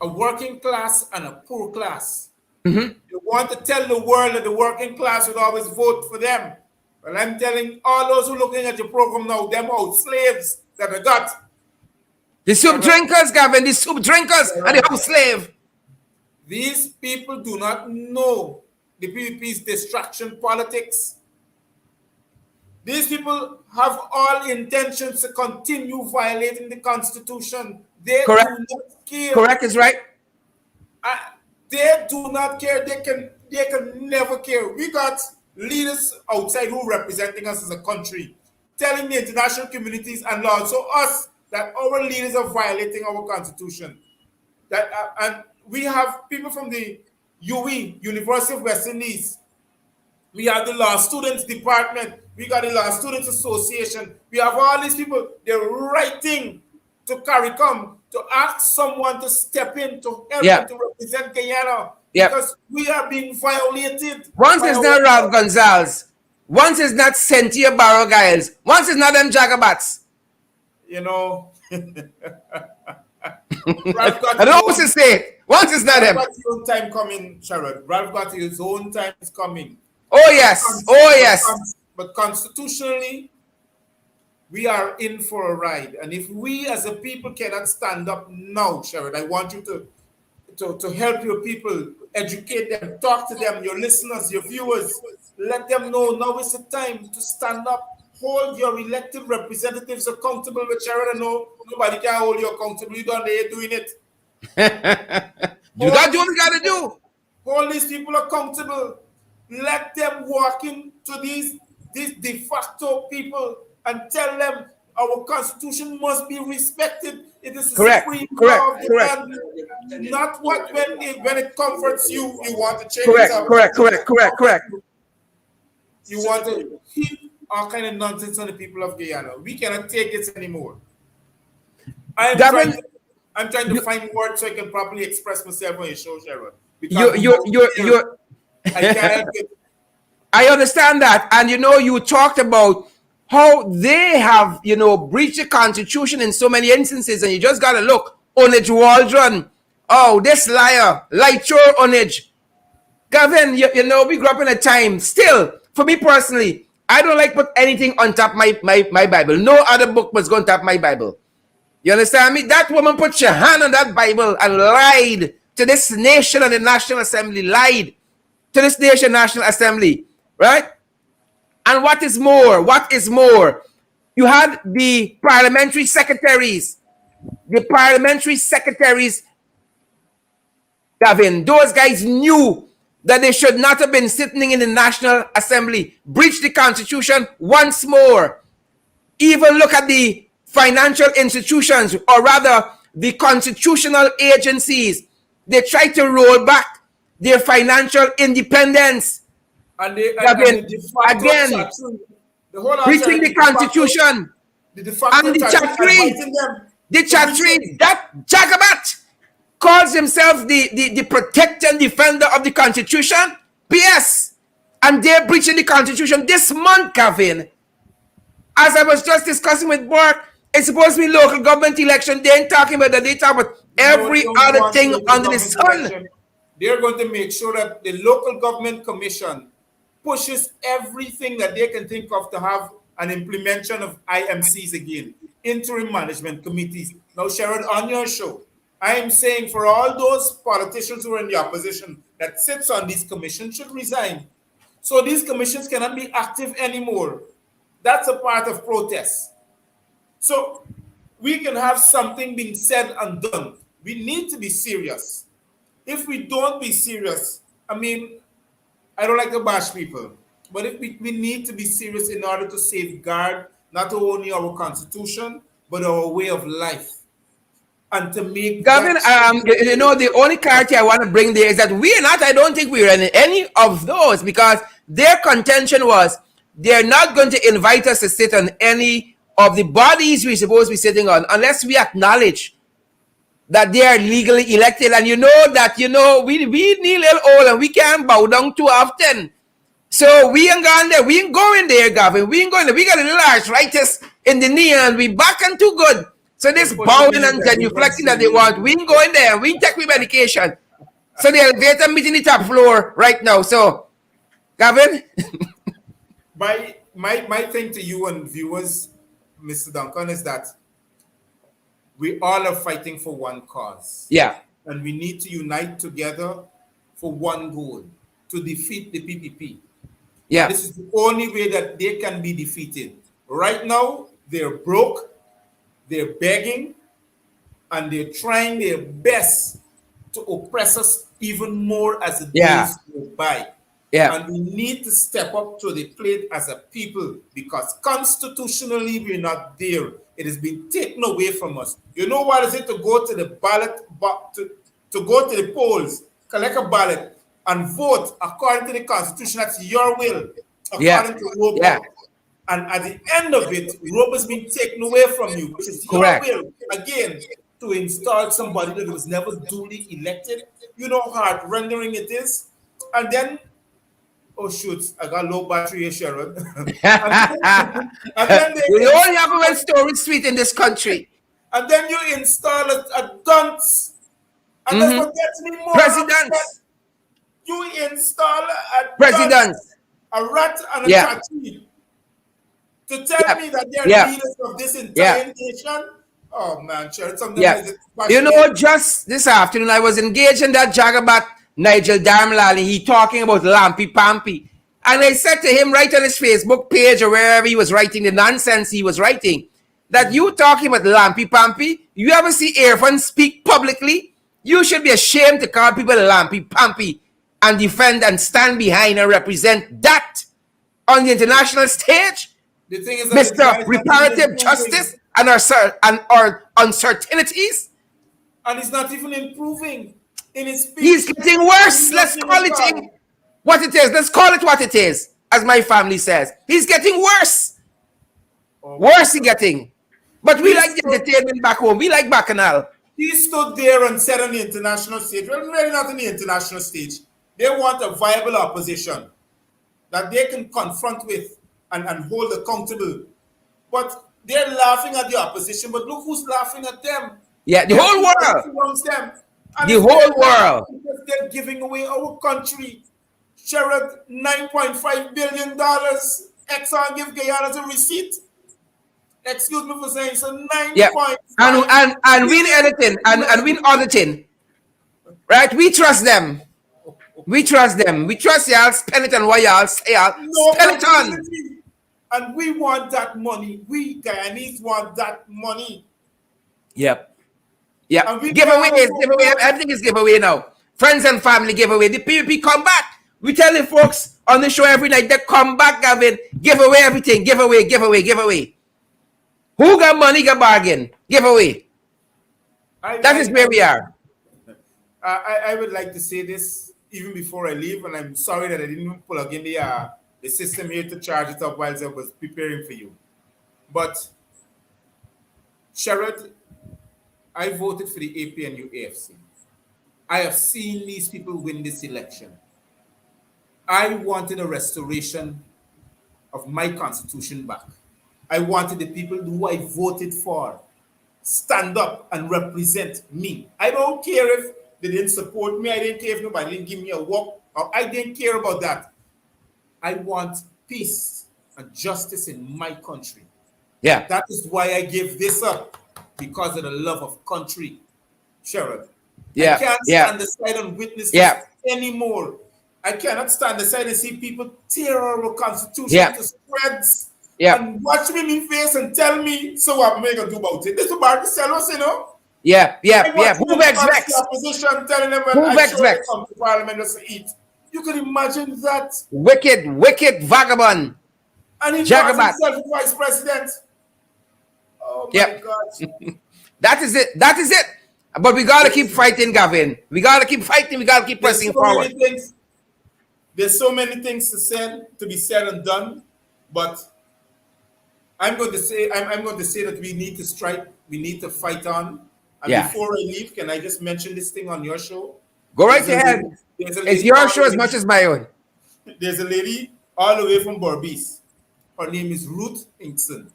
S6: a working class and a poor class.
S1: Mm-hmm.
S6: They want to tell the world that the working class would always vote for them. Well, I'm telling all those who are looking at your program now, them out slaves that they got.
S1: The soup drinkers, Gavin, the soup drinkers and the house slave.
S6: These people do not know the PPP's distraction politics. These people have all intentions to continue violating the Constitution. They do not care.
S1: Correct is right.
S6: They do not care. They can never care. We got leaders outside who are representing us as a country, telling the international communities and also us that our leaders are violating our Constitution. That and we have people from the UE, University of West Indies. We have the Law Students Department. We got the Law Students Association. We have all these people. They're writing to CARICOM to ask someone to step in to help them to represent Guyana. Because we are being violated.
S1: Once it's not Ralph Gonzalez. Once it's not Cynthia Barrow Giles. Once it's not them Jagabats.
S6: You know.
S1: I don't know what to say. Once it's not him.
S6: Ralph got his own time coming, Sherrod. Ralph got his own time is coming.
S1: Oh, yes.
S6: But constitutionally, we are in for a ride. And if we as a people cannot stand up now, Sherrod, I want you to help your people, educate them, talk to them, your listeners, your viewers. Let them know now is the time to stand up. Hold your elected representatives accountable. With Sherrod, I know nobody can hold you accountable. You don't know you're doing it.
S1: You got to do what you got to do.
S6: hold these people accountable. Let them walk into these de facto people and tell them our constitution must be respected. It is the supreme law of the land. Not what when it comforts you, you want to change it up.
S1: Correct.
S6: You want to heap all kind of nonsense on the people of Guyana. We cannot take this anymore. I'm trying to find words so I can properly express myself on your show, Sharon.
S1: I understand that. And you talked about how they have, breached the Constitution in so many instances, and you just gotta look. Onage Waldron. Oh, this liar. Lightor Onage. Gavin, we grew up in a time. Still, for me personally, I don't like put anything on top my Bible. No other book was going to top my Bible. You understand me? That woman put her hand on that Bible and lied to this nation and the National Assembly. Lied to this nation National Assembly. Right? And what is more? You had the parliamentary secretaries. Gavin, those guys knew that they should not have been sitting in the National Assembly. Breached the Constitution once more. Even look at the financial institutions, or rather the constitutional agencies. They try to roll back their financial independence.
S6: And they
S1: again, breaching the Constitution. And the chatri, that Jagabat calls himself the protector and defender of the Constitution. P.S. And they're breaching the Constitution this month, Gavin. As I was just discussing with Burke, it's supposed to be local government election. They ain't talking about that. They talk about every other thing under the sun.
S6: They're going to make sure that the local government commission pushes everything that they can think of to have an implementation of IMCs again, interim management committees. Now, Sharon, on your show, I am saying for all those politicians who are in the opposition that sits on these commissions should resign. So these commissions cannot be active anymore. That's a part of protest. So we can have something being said and done. We need to be serious. If we don't be serious, I mean, I don't like to bash people, but if we need to be serious in order to safeguard not only our constitution, but our way of life. And to make
S1: Gavin, the only clarity I want to bring there is that I don't think we're in any of those, because their contention was they're not going to invite us to sit on any of the bodies we're supposed to be sitting on unless we acknowledge that they are legally elected. And we need a little old and we can't bow down too often. So we ain't going there. We ain't going there, Gavin. We ain't going there. We got a little arthritis in the knee and we back and too good. So this bowing and genuflecting that they want, we ain't going there. We ain't take medication. So the elevator meeting the top floor right now. So, Gavin?
S6: My thing to you and viewers, Mr. Duncan, is that we all are fighting for one cause.
S1: Yeah.
S6: And we need to unite together for one goal, to defeat the PPP.
S1: Yeah.
S6: This is the only way that they can be defeated. Right now, they're broke, they're begging, and they're trying their best to oppress us even more as the days go by.
S1: Yeah.
S6: And we need to step up to the plate as a people, because constitutionally we're not there. It has been taken away from us. You know what is it to go to the ballot, to go to the polls, collect a ballot, and vote according to the Constitution? That's your will, according to Roe.
S1: Yeah.
S6: And at the end of it, Roe has been taken away from you, which is your will, again, to install somebody that was never duly elected. You know how heart-rendering it is. And then, oh shoot, I got low battery here, Sharon. and then
S1: we only have one story street in this country.
S6: And then you install a dunce. And that's what gets me more
S1: Presidents.
S6: You install a
S1: Presidents.
S6: A rat and a tattoo. To tell me that they're leaders of this entire nation. Oh man, Sharon, something
S1: just this afternoon I was engaged in that Jagabat Nigel Darmlali. He talking about Lampy Pampy. And I said to him right on his Facebook page or wherever he was writing the nonsense he was writing, that you talking about Lampy Pampy, you ever see Irfan speak publicly? You should be ashamed to call people Lampy Pampy. and defend and stand behind and represent that on the international stage?
S6: The thing is that
S1: Mr. Reparative Justice and our uncertainties?
S6: And he's not even improving in his speech.
S1: He's getting worse. Let's call it what it is. Let's call it what it is, as my family says. He's getting worse. Worse he's getting. But we like the entertainment back home. We like Bacchanal.
S6: He stood there and said on the international stage, well, really not on the international stage, they want a viable opposition that they can confront with and hold accountable. But they're laughing at the opposition, but look who's laughing at them.
S1: Yeah, the whole world.
S6: Them.
S1: The whole world.
S6: Because they're giving away our country. Sherrod, $9.5 billion. Exxon give Guyana a receipt. Excuse me for saying so. 9.5
S1: and win editing and win auditing. Right? We trust them. We trust them. We trust y'all. Spend it on what y'all say. Spend it on.
S6: And we want that money. We Guyanese want that money.
S1: Yep. Yeah. Giveaways. Everything is giveaway now. Friends and family giveaway. The PvP come back. We tell the folks on the show every night, they come back, Gavin. Give away everything. Give away. Who got money, got bargain. Give away. That is where we are.
S6: I would like to say this even before I leave, and I'm sorry that I didn't plug in the system here to charge it up while I was preparing for you. But, Sherrod, I voted for the APNU AFC. I have seen these people win this election. I wanted a restoration of my constitution back. I wanted the people who I voted for stand up and represent me. I don't care if they didn't support me. I didn't care if nobody didn't give me a walk. I didn't care about that. I want peace and justice in my country.
S1: Yeah.
S6: That is why I give this up, because of the love of country, Sherrod.
S1: Yeah.
S6: I can't stand aside and witness this anymore. I cannot stand aside and see people tear our constitution to shreds and watch me in the face and tell me, so what am I going to do about it? This is about to sell us, you know?
S1: Yeah. Who vex?
S6: Opposition telling them when I come to parliament just to eat. You can imagine that.
S1: Wicked vagabond.
S6: And he calls himself vice president. Oh my God.
S1: That is it. But we got to keep fighting, Gavin. We got to keep fighting. We got to keep pressing forward.
S6: There's so many things to be said and done, but I'm going to say that we need to strike. We need to fight on. And before I leave, can I just mention this thing on your show?
S1: Go right ahead. It's your show as much as my own.
S6: There's a lady all the way from Berbice. Her name is Ruth Inkson.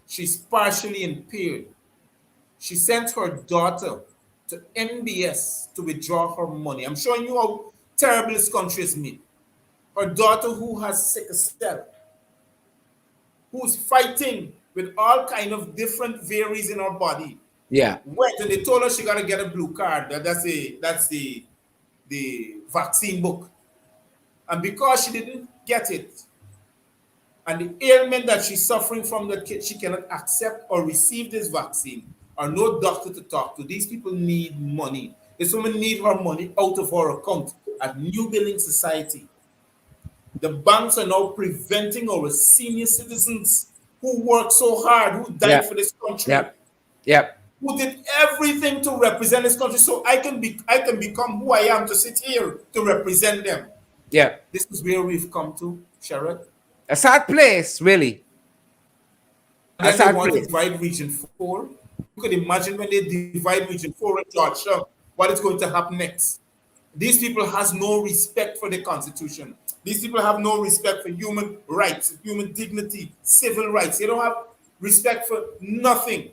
S6: She's partially impaired. She sent her daughter to NBS to withdraw her money. I'm showing you how terrible this country is made. Her daughter, who has sickle cell, who's fighting with all kind of different varies in her body.
S1: Yeah.
S6: Went and they told her she got to get a blue card. That's the vaccine book. And because she didn't get it, and the ailment that she's suffering from, that she cannot accept or receive this vaccine, or no doctor to talk to. These people need money. This woman need her money out of her account at New Building Society. The banks are now preventing our senior citizens who work so hard, who died for this country, who did everything to represent this country, so I can become who I am, to sit here to represent them.
S1: Yeah.
S6: This is where we've come to, Sherrod.
S1: A sad place, really.
S6: And then they want to divide Region 4. You could imagine when they divide Region 4 in Georgia, what is going to happen next. These people has no respect for the Constitution. These people have no respect for human rights, human dignity, civil rights. They don't have respect for nothing.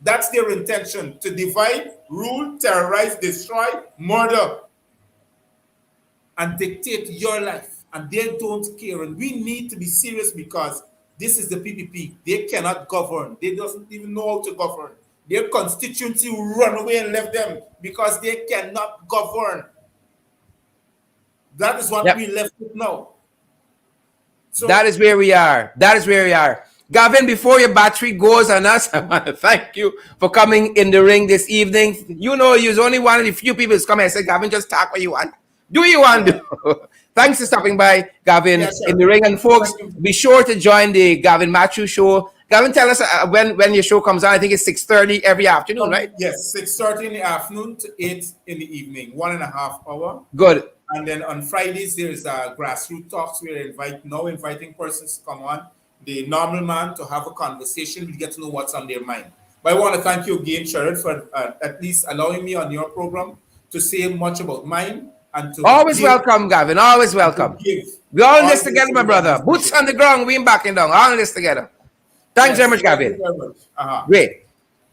S6: That's their intention, to divide, rule, terrorize, destroy, murder, and dictate your life. And they don't care. And we need to be serious, because this is the PPP. They cannot govern. They don't even know how to govern. Their constituency will run away and left them because they cannot govern. That is what we left with now. So
S1: that is where we are. Gavin, before your battery goes on us, I want to thank you for coming in the ring this evening. You know, you're only one of the few people who's come and said, Gavin, just talk what you want. Do you want to? Thanks for stopping by, Gavin,
S6: Yes, sir.
S1: in the ring. And folks,
S6: Thank you.
S1: be sure to join the Gavin Matthews show. Gavin, tell us when your show comes on. I think it's 6:30 every afternoon, right?
S6: Yes, 6:30 in the afternoon to 8 in the evening, 1.5 hour.
S1: Good.
S6: And then on Fridays, there's grassroots talks. We're inviting persons to come on, the normal man, to have a conversation. We get to know what's on their mind. But I want to thank you again, Sherrod, for at least allowing me on your program to say much about mine and to
S1: Always
S6: give,
S1: welcome, Gavin. Always welcome.
S6: give.
S1: We all in this
S6: Always
S1: together, my
S6: give
S1: brother.
S6: that
S1: Boots on the ground, we ain't backing down. All in this together. Thanks very much,
S6: Thank you
S1: Gavin.
S6: very much.
S1: Great.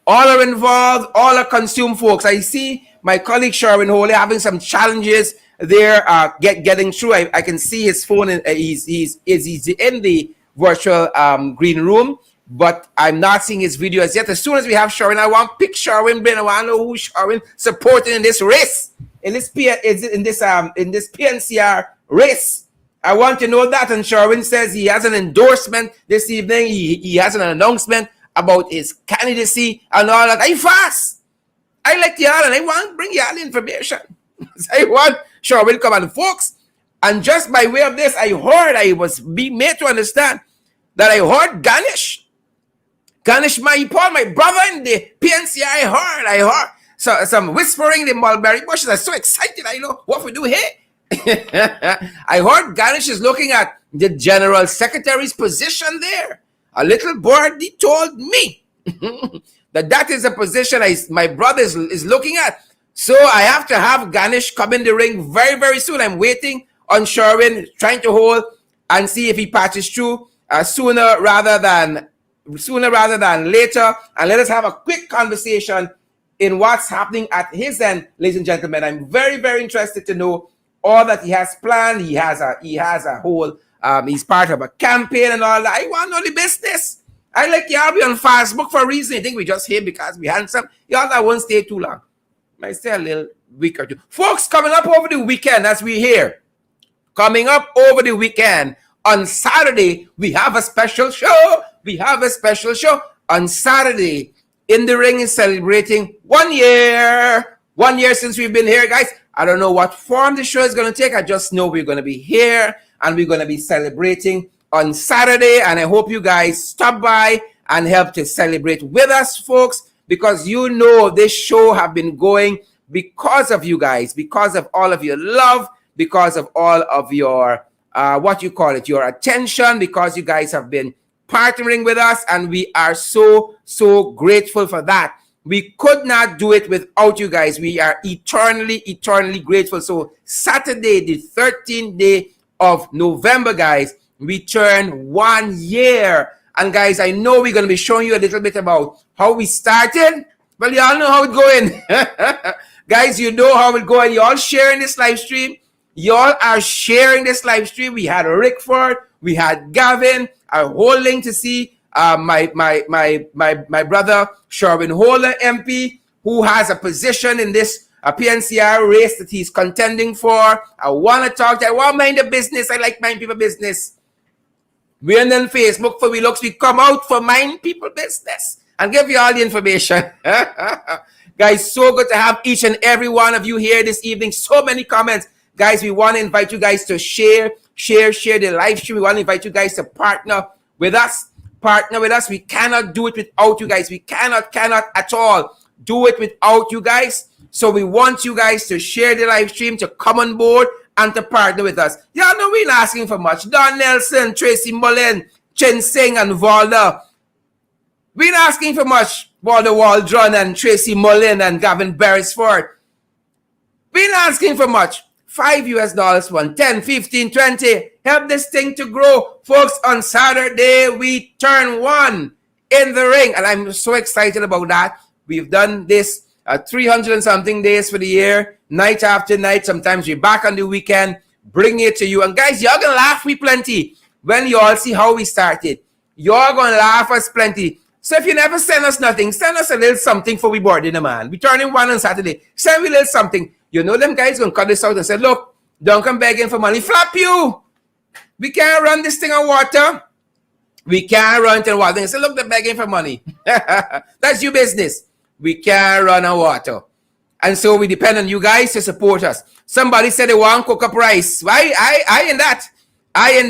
S1: All are involved, all are consumed, folks. I see my colleague Sherwin Holy having some challenges there, getting through. I can see his phone. He's in the virtual green room, but I'm not seeing his video as yet. As soon as we have Sherwin, I want to pick Sherwin. I want to know who Sherwin supporting in this race, in this PNCR race. I want to know that. And Sherwin says he has an endorsement this evening. He has an announcement about his candidacy and all that. I fast. I like y'all and I want to bring y'all information. So I want Sherwin come on, folks. And just by way of this, I was being made to understand that I heard Ganesh, my brother in the PNC. I heard. So some whispering in the mulberry bushes. I'm so excited. I know what we do here. I heard Ganesh is looking at the General Secretary's position there. A little birdie told me that is a position my brother is looking at. So I have to have Ganesh come in the ring very, very soon. I'm waiting on Sherwin, trying to hold and see if he patches through sooner rather than later. And let us have a quick conversation in what's happening at his end, ladies and gentlemen. I'm very, very interested to know all that he has planned. He has a whole, he's part of a campaign and all that. I want to know the business. I like y'all be on Facebook for a reason. You think we just here because we handsome? Y'all that won't stay too long. Might stay a little week or two. Folks, coming up over the weekend, as we hear, coming up over the weekend, on Saturday, we have a special show. On Saturday. In the Ring is celebrating 1 year. 1 year since we've been here, guys. I don't know what form the show is going to take. I just know we're going to be here and we're going to be celebrating on Saturday. And I hope you guys stop by and help to celebrate with us, folks, because you know this show have been going because of you guys, because of all of your love, because of all of your, your attention, because you guys have been partnering with us. And we are so, so grateful for that. We could not do it without you guys. We are eternally, eternally grateful. So Saturday, the 13th day of November, guys, we turn 1 year. And guys, I know we're going to be showing you a little bit about how we started. Well, y'all know how it's going. Guys, you know how it's going. Y'all sharing this live stream. Y'all are sharing this live stream. We had Rickford. We had Gavin. A whole link to see my brother Sherwin Holder MP, who has a position in this PNCR race that he's contending for. I want to talk to you. I want to mind the business. I like mind people business. We're on Facebook for we looks. We come out for mind people business and give you all the information. Guys, so good to have each and every one of you here this evening. So many comments. Guys, we want to invite you guys to share the live stream. We want to invite you guys to partner with us. We cannot do it without you guys. We cannot at all do it without you guys. So we want you guys to share the live stream, to come on board and to partner with us. Y'all know we're not asking for much. Don Nelson, Tracy Mullen, Chen Singh and Valda. We're not asking for much. Valda Waldron and Tracy Mullen and Gavin Beresford. We're not asking for much. $5 one, 10, 15, 20. Help this thing to grow. Folks, on Saturday, we turn 1 in the ring. And I'm so excited about that. We've done this 300 and something days for the year, night after night. Sometimes we're back on the weekend, bring it to you. And guys, y'all gonna laugh me plenty when you all see how we started. Y'all gonna laugh us plenty. So if you never send us nothing, send us a little something for we boarding the man. We turning 1 on Saturday. Send me a little something. You know them guys gonna cut this out and say, look, Duncan begging for money. Flap you. We can't run this thing on water. We can't run it on water. And say, look, they're begging for money. That's your business. We can't run on water. And so we depend on you guys to support us. Somebody said they want cook-up rice. I in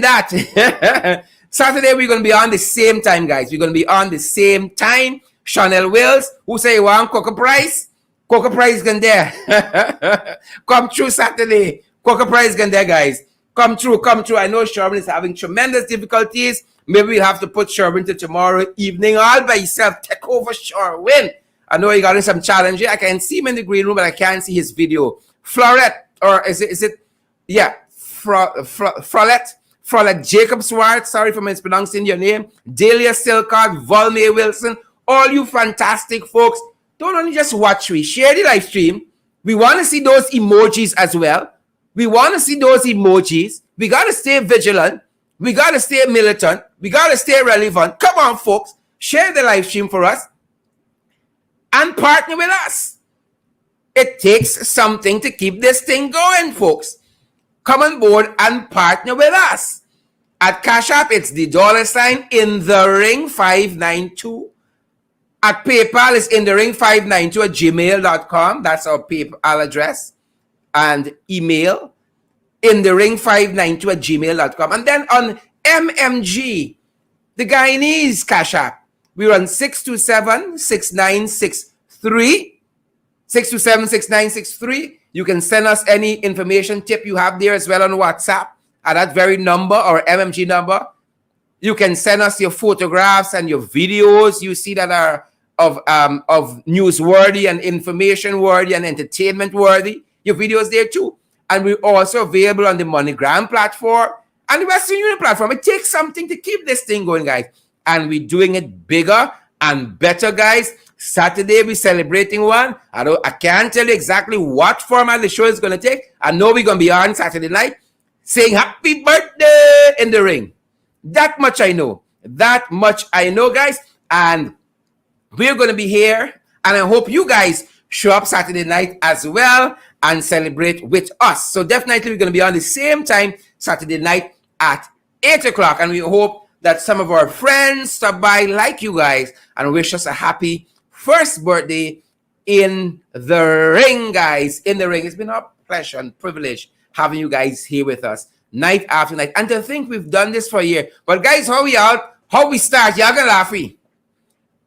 S1: that. Saturday, we're going to be on the same time, guys. We're going to be on the same time. Chanel Wills, who say you want cook-up rice? Cook-up rice can there. Come through Saturday. Cook-up rice can there, guys. Come through. I know Sherwin is having tremendous difficulties. Maybe we'll have to put Sherwin to tomorrow evening all by yourself. Take over Sherwin. I know he got in some challenge. I can see him in the green room, but I can't see his video. Florette, or is it? Yeah, Frolette Jacob Swart. Sorry for mispronouncing your name. Delia Silcock, Volney Wilson. All you fantastic folks. Don't only just watch me. Share the live stream. We want to see those emojis as well. We got to stay vigilant. We got to stay militant. We got to stay relevant. Come on, folks. Share the live stream for us. And partner with us. It takes something to keep this thing going, folks. Come on board and partner with us. At Cash App, it's the $ in the ring 592. At PayPal, it's in the ring 592 at gmail.com. That's our PayPal address. And email, in the ring 592 at gmail.com. And then on MMG, the Guyanese Cash App, we run 627-6963. 627-6963. You can send us any information tip you have there as well on WhatsApp at that very number or MMG number. You can send us your photographs and your videos you see that are of newsworthy and information worthy and entertainment worthy. Your videos there too. And we're also available on the MoneyGram platform and the Western Union platform. It takes something to keep this thing going, guys. And we're doing it bigger and better, guys. Saturday, we're celebrating one. I can't tell you exactly what format the show is going to take. I know we're going to be on Saturday night saying happy birthday in the ring. That much I know. Guys. And we're going to be here. And I hope you guys show up Saturday night as well and celebrate with us. So definitely we're going to be on the same time Saturday night at 8 o'clock. And we hope that some of our friends stop by like you guys and wish us a happy first birthday in the ring, guys. In the ring. It's been a pleasure and privilege having you guys here with us night after night. And to think we've done this for a year. But guys, how we start, y'all gonna laugh me.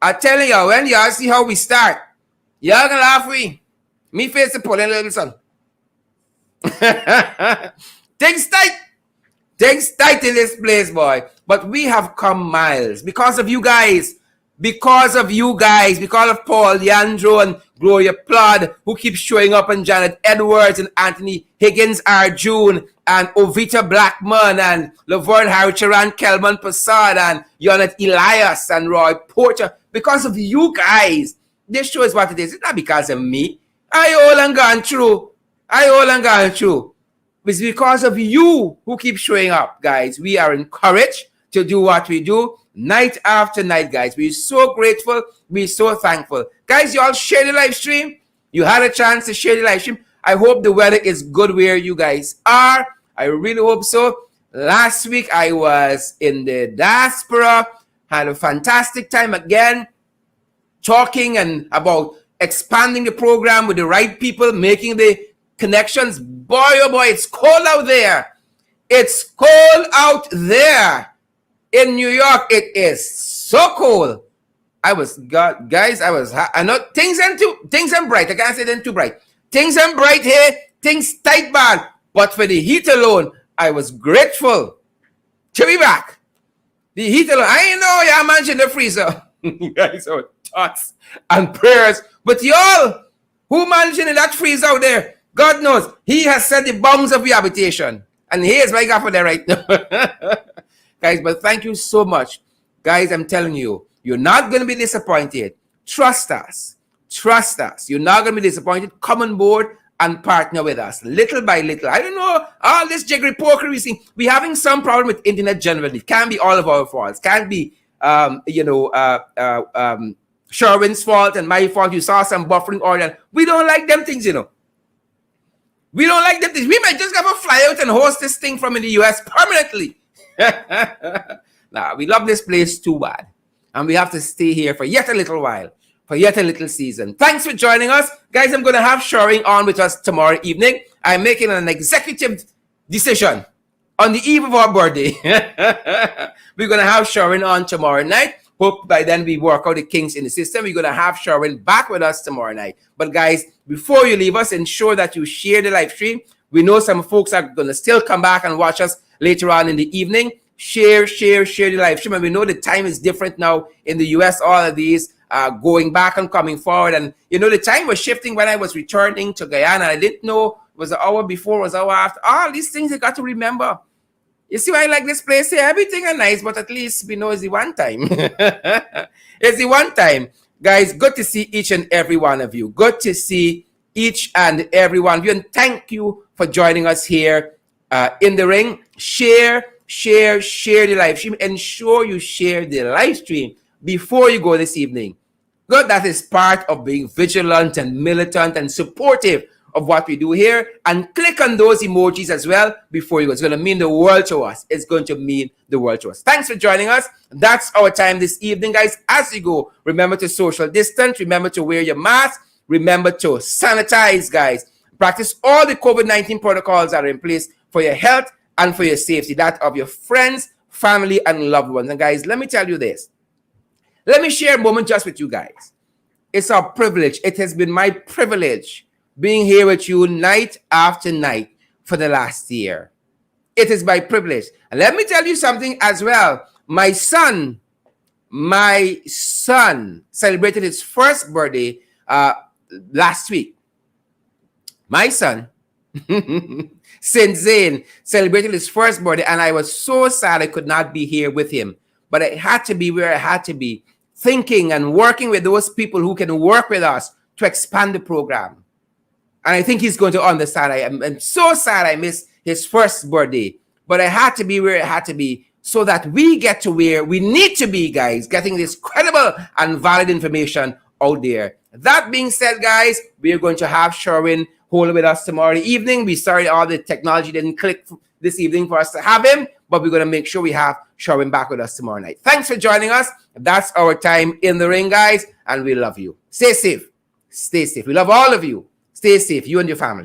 S1: I'm telling y'all, when y'all see how we start, y'all gonna laugh me. Me face the pulling little son. Things tight in this place, boy. But we have come miles because of you guys. Because of Paul, Leandro, and Gloria Plodd, who keep showing up, and Janet Edwards, and Anthony Higgins, Arjun, and Ovita Blackman, and Laverne Harricharan, Kelman Passad, and Yonet Elias, and Roy Porter. Because of you guys, this show is what it is. It's not because of me. I all and gone through. It's because of you who keep showing up, guys. We are encouraged to do what we do night after night, guys. We're so grateful. We're so thankful. Guys, you all share the live stream. You had a chance to share the live stream. I hope the weather is good where you guys are. I really hope so. Last week, I was in the diaspora. Had a fantastic time again, talking and about expanding the program with the right people, making the connections. Boy, oh boy, it's cold out there. In New York, it is so cold. I know things ain't bright. I can't say they're too bright. Things ain't bright here. Things tight bad. But for the heat alone, I was grateful to be back. The heat alone. I ain't know y'all mentioned the freezer. You guys are thoughts and prayers. But y'all, who mentioned in that freezer out there? God knows. He has set the bounds of your habitation. And here's my God for that right now. Guys, but thank you so much. Guys, I'm telling you, you're not going to be disappointed. Trust us. You're not going to be disappointed. Come on board and partner with us little by little. I don't know, all this jiggery pokery we see. We're having some problem with internet generally. It can't be all of our faults. Can't be, Sherwin's fault and my fault. You saw some buffering order. We don't like them things, We don't like them things. We might just have to fly out and host this thing from in the US permanently. Nah, we love this place too bad. And we have to stay here for yet a little while. for yet a little season. Thanks for joining us. Guys, I'm going to have Shoring on with us tomorrow evening. I'm making an executive decision on the eve of our birthday. We're going to have Shoring on tomorrow night. Hope by then we work out the kinks in the system. We're going to have Shoring back with us tomorrow night. But guys, before you leave us, ensure that you share the live stream. We know some folks are going to still come back and watch us later on in the evening. Share the live stream. And we know the time is different now in the US. All of these going back and coming forward. And, you know, the time was shifting when I was returning to Guyana. I didn't know it was an hour before, it was an hour after. All these things you got to remember. You see why I like this place here? Everything is nice, but at least we know it's the one time. It's the one time. Guys, good to see each and every one of you. Good to see each and every one of you. And thank you for joining us here in the ring. Share the live stream. Ensure you share the live stream before you go this evening. Good, that is part of being vigilant and militant and supportive of what we do here. And click on those emojis as well before you go. It's going to mean the world to us. It's going to mean the world to us. Thanks for joining us. That's our time this evening, guys. As you go, remember to social distance. Remember to wear your mask. Remember to sanitize, guys. Practice all the COVID-19 protocols that are in place for your health and for your safety, that of your friends, family, and loved ones. And guys, let me tell you this. Let me share a moment just with you guys. It's our privilege. It has been my privilege being here with you night after night for the last year. It is my privilege. And let me tell you something as well. My son celebrated his first birthday last week. My son, Saint Zane, celebrated his first birthday, and I was so sad I could not be here with him. But I had to be where I had to be, thinking and working with those people who can work with us to expand the program. And I think he's going to understand. I'm so sad I missed his first birthday. But I had to be where I had to be so that we get to where we need to be, guys, getting this credible and valid information out there. That being said, guys, we are going to have Shoring hold with us tomorrow evening. We sorry all the technology didn't click this evening for us to have him, but we're going to make sure we have Shoring back with us tomorrow night. Thanks for joining us. That's our time in the ring, guys, and we love you. Stay safe. Stay safe. We love all of you. Stay safe, you and your family.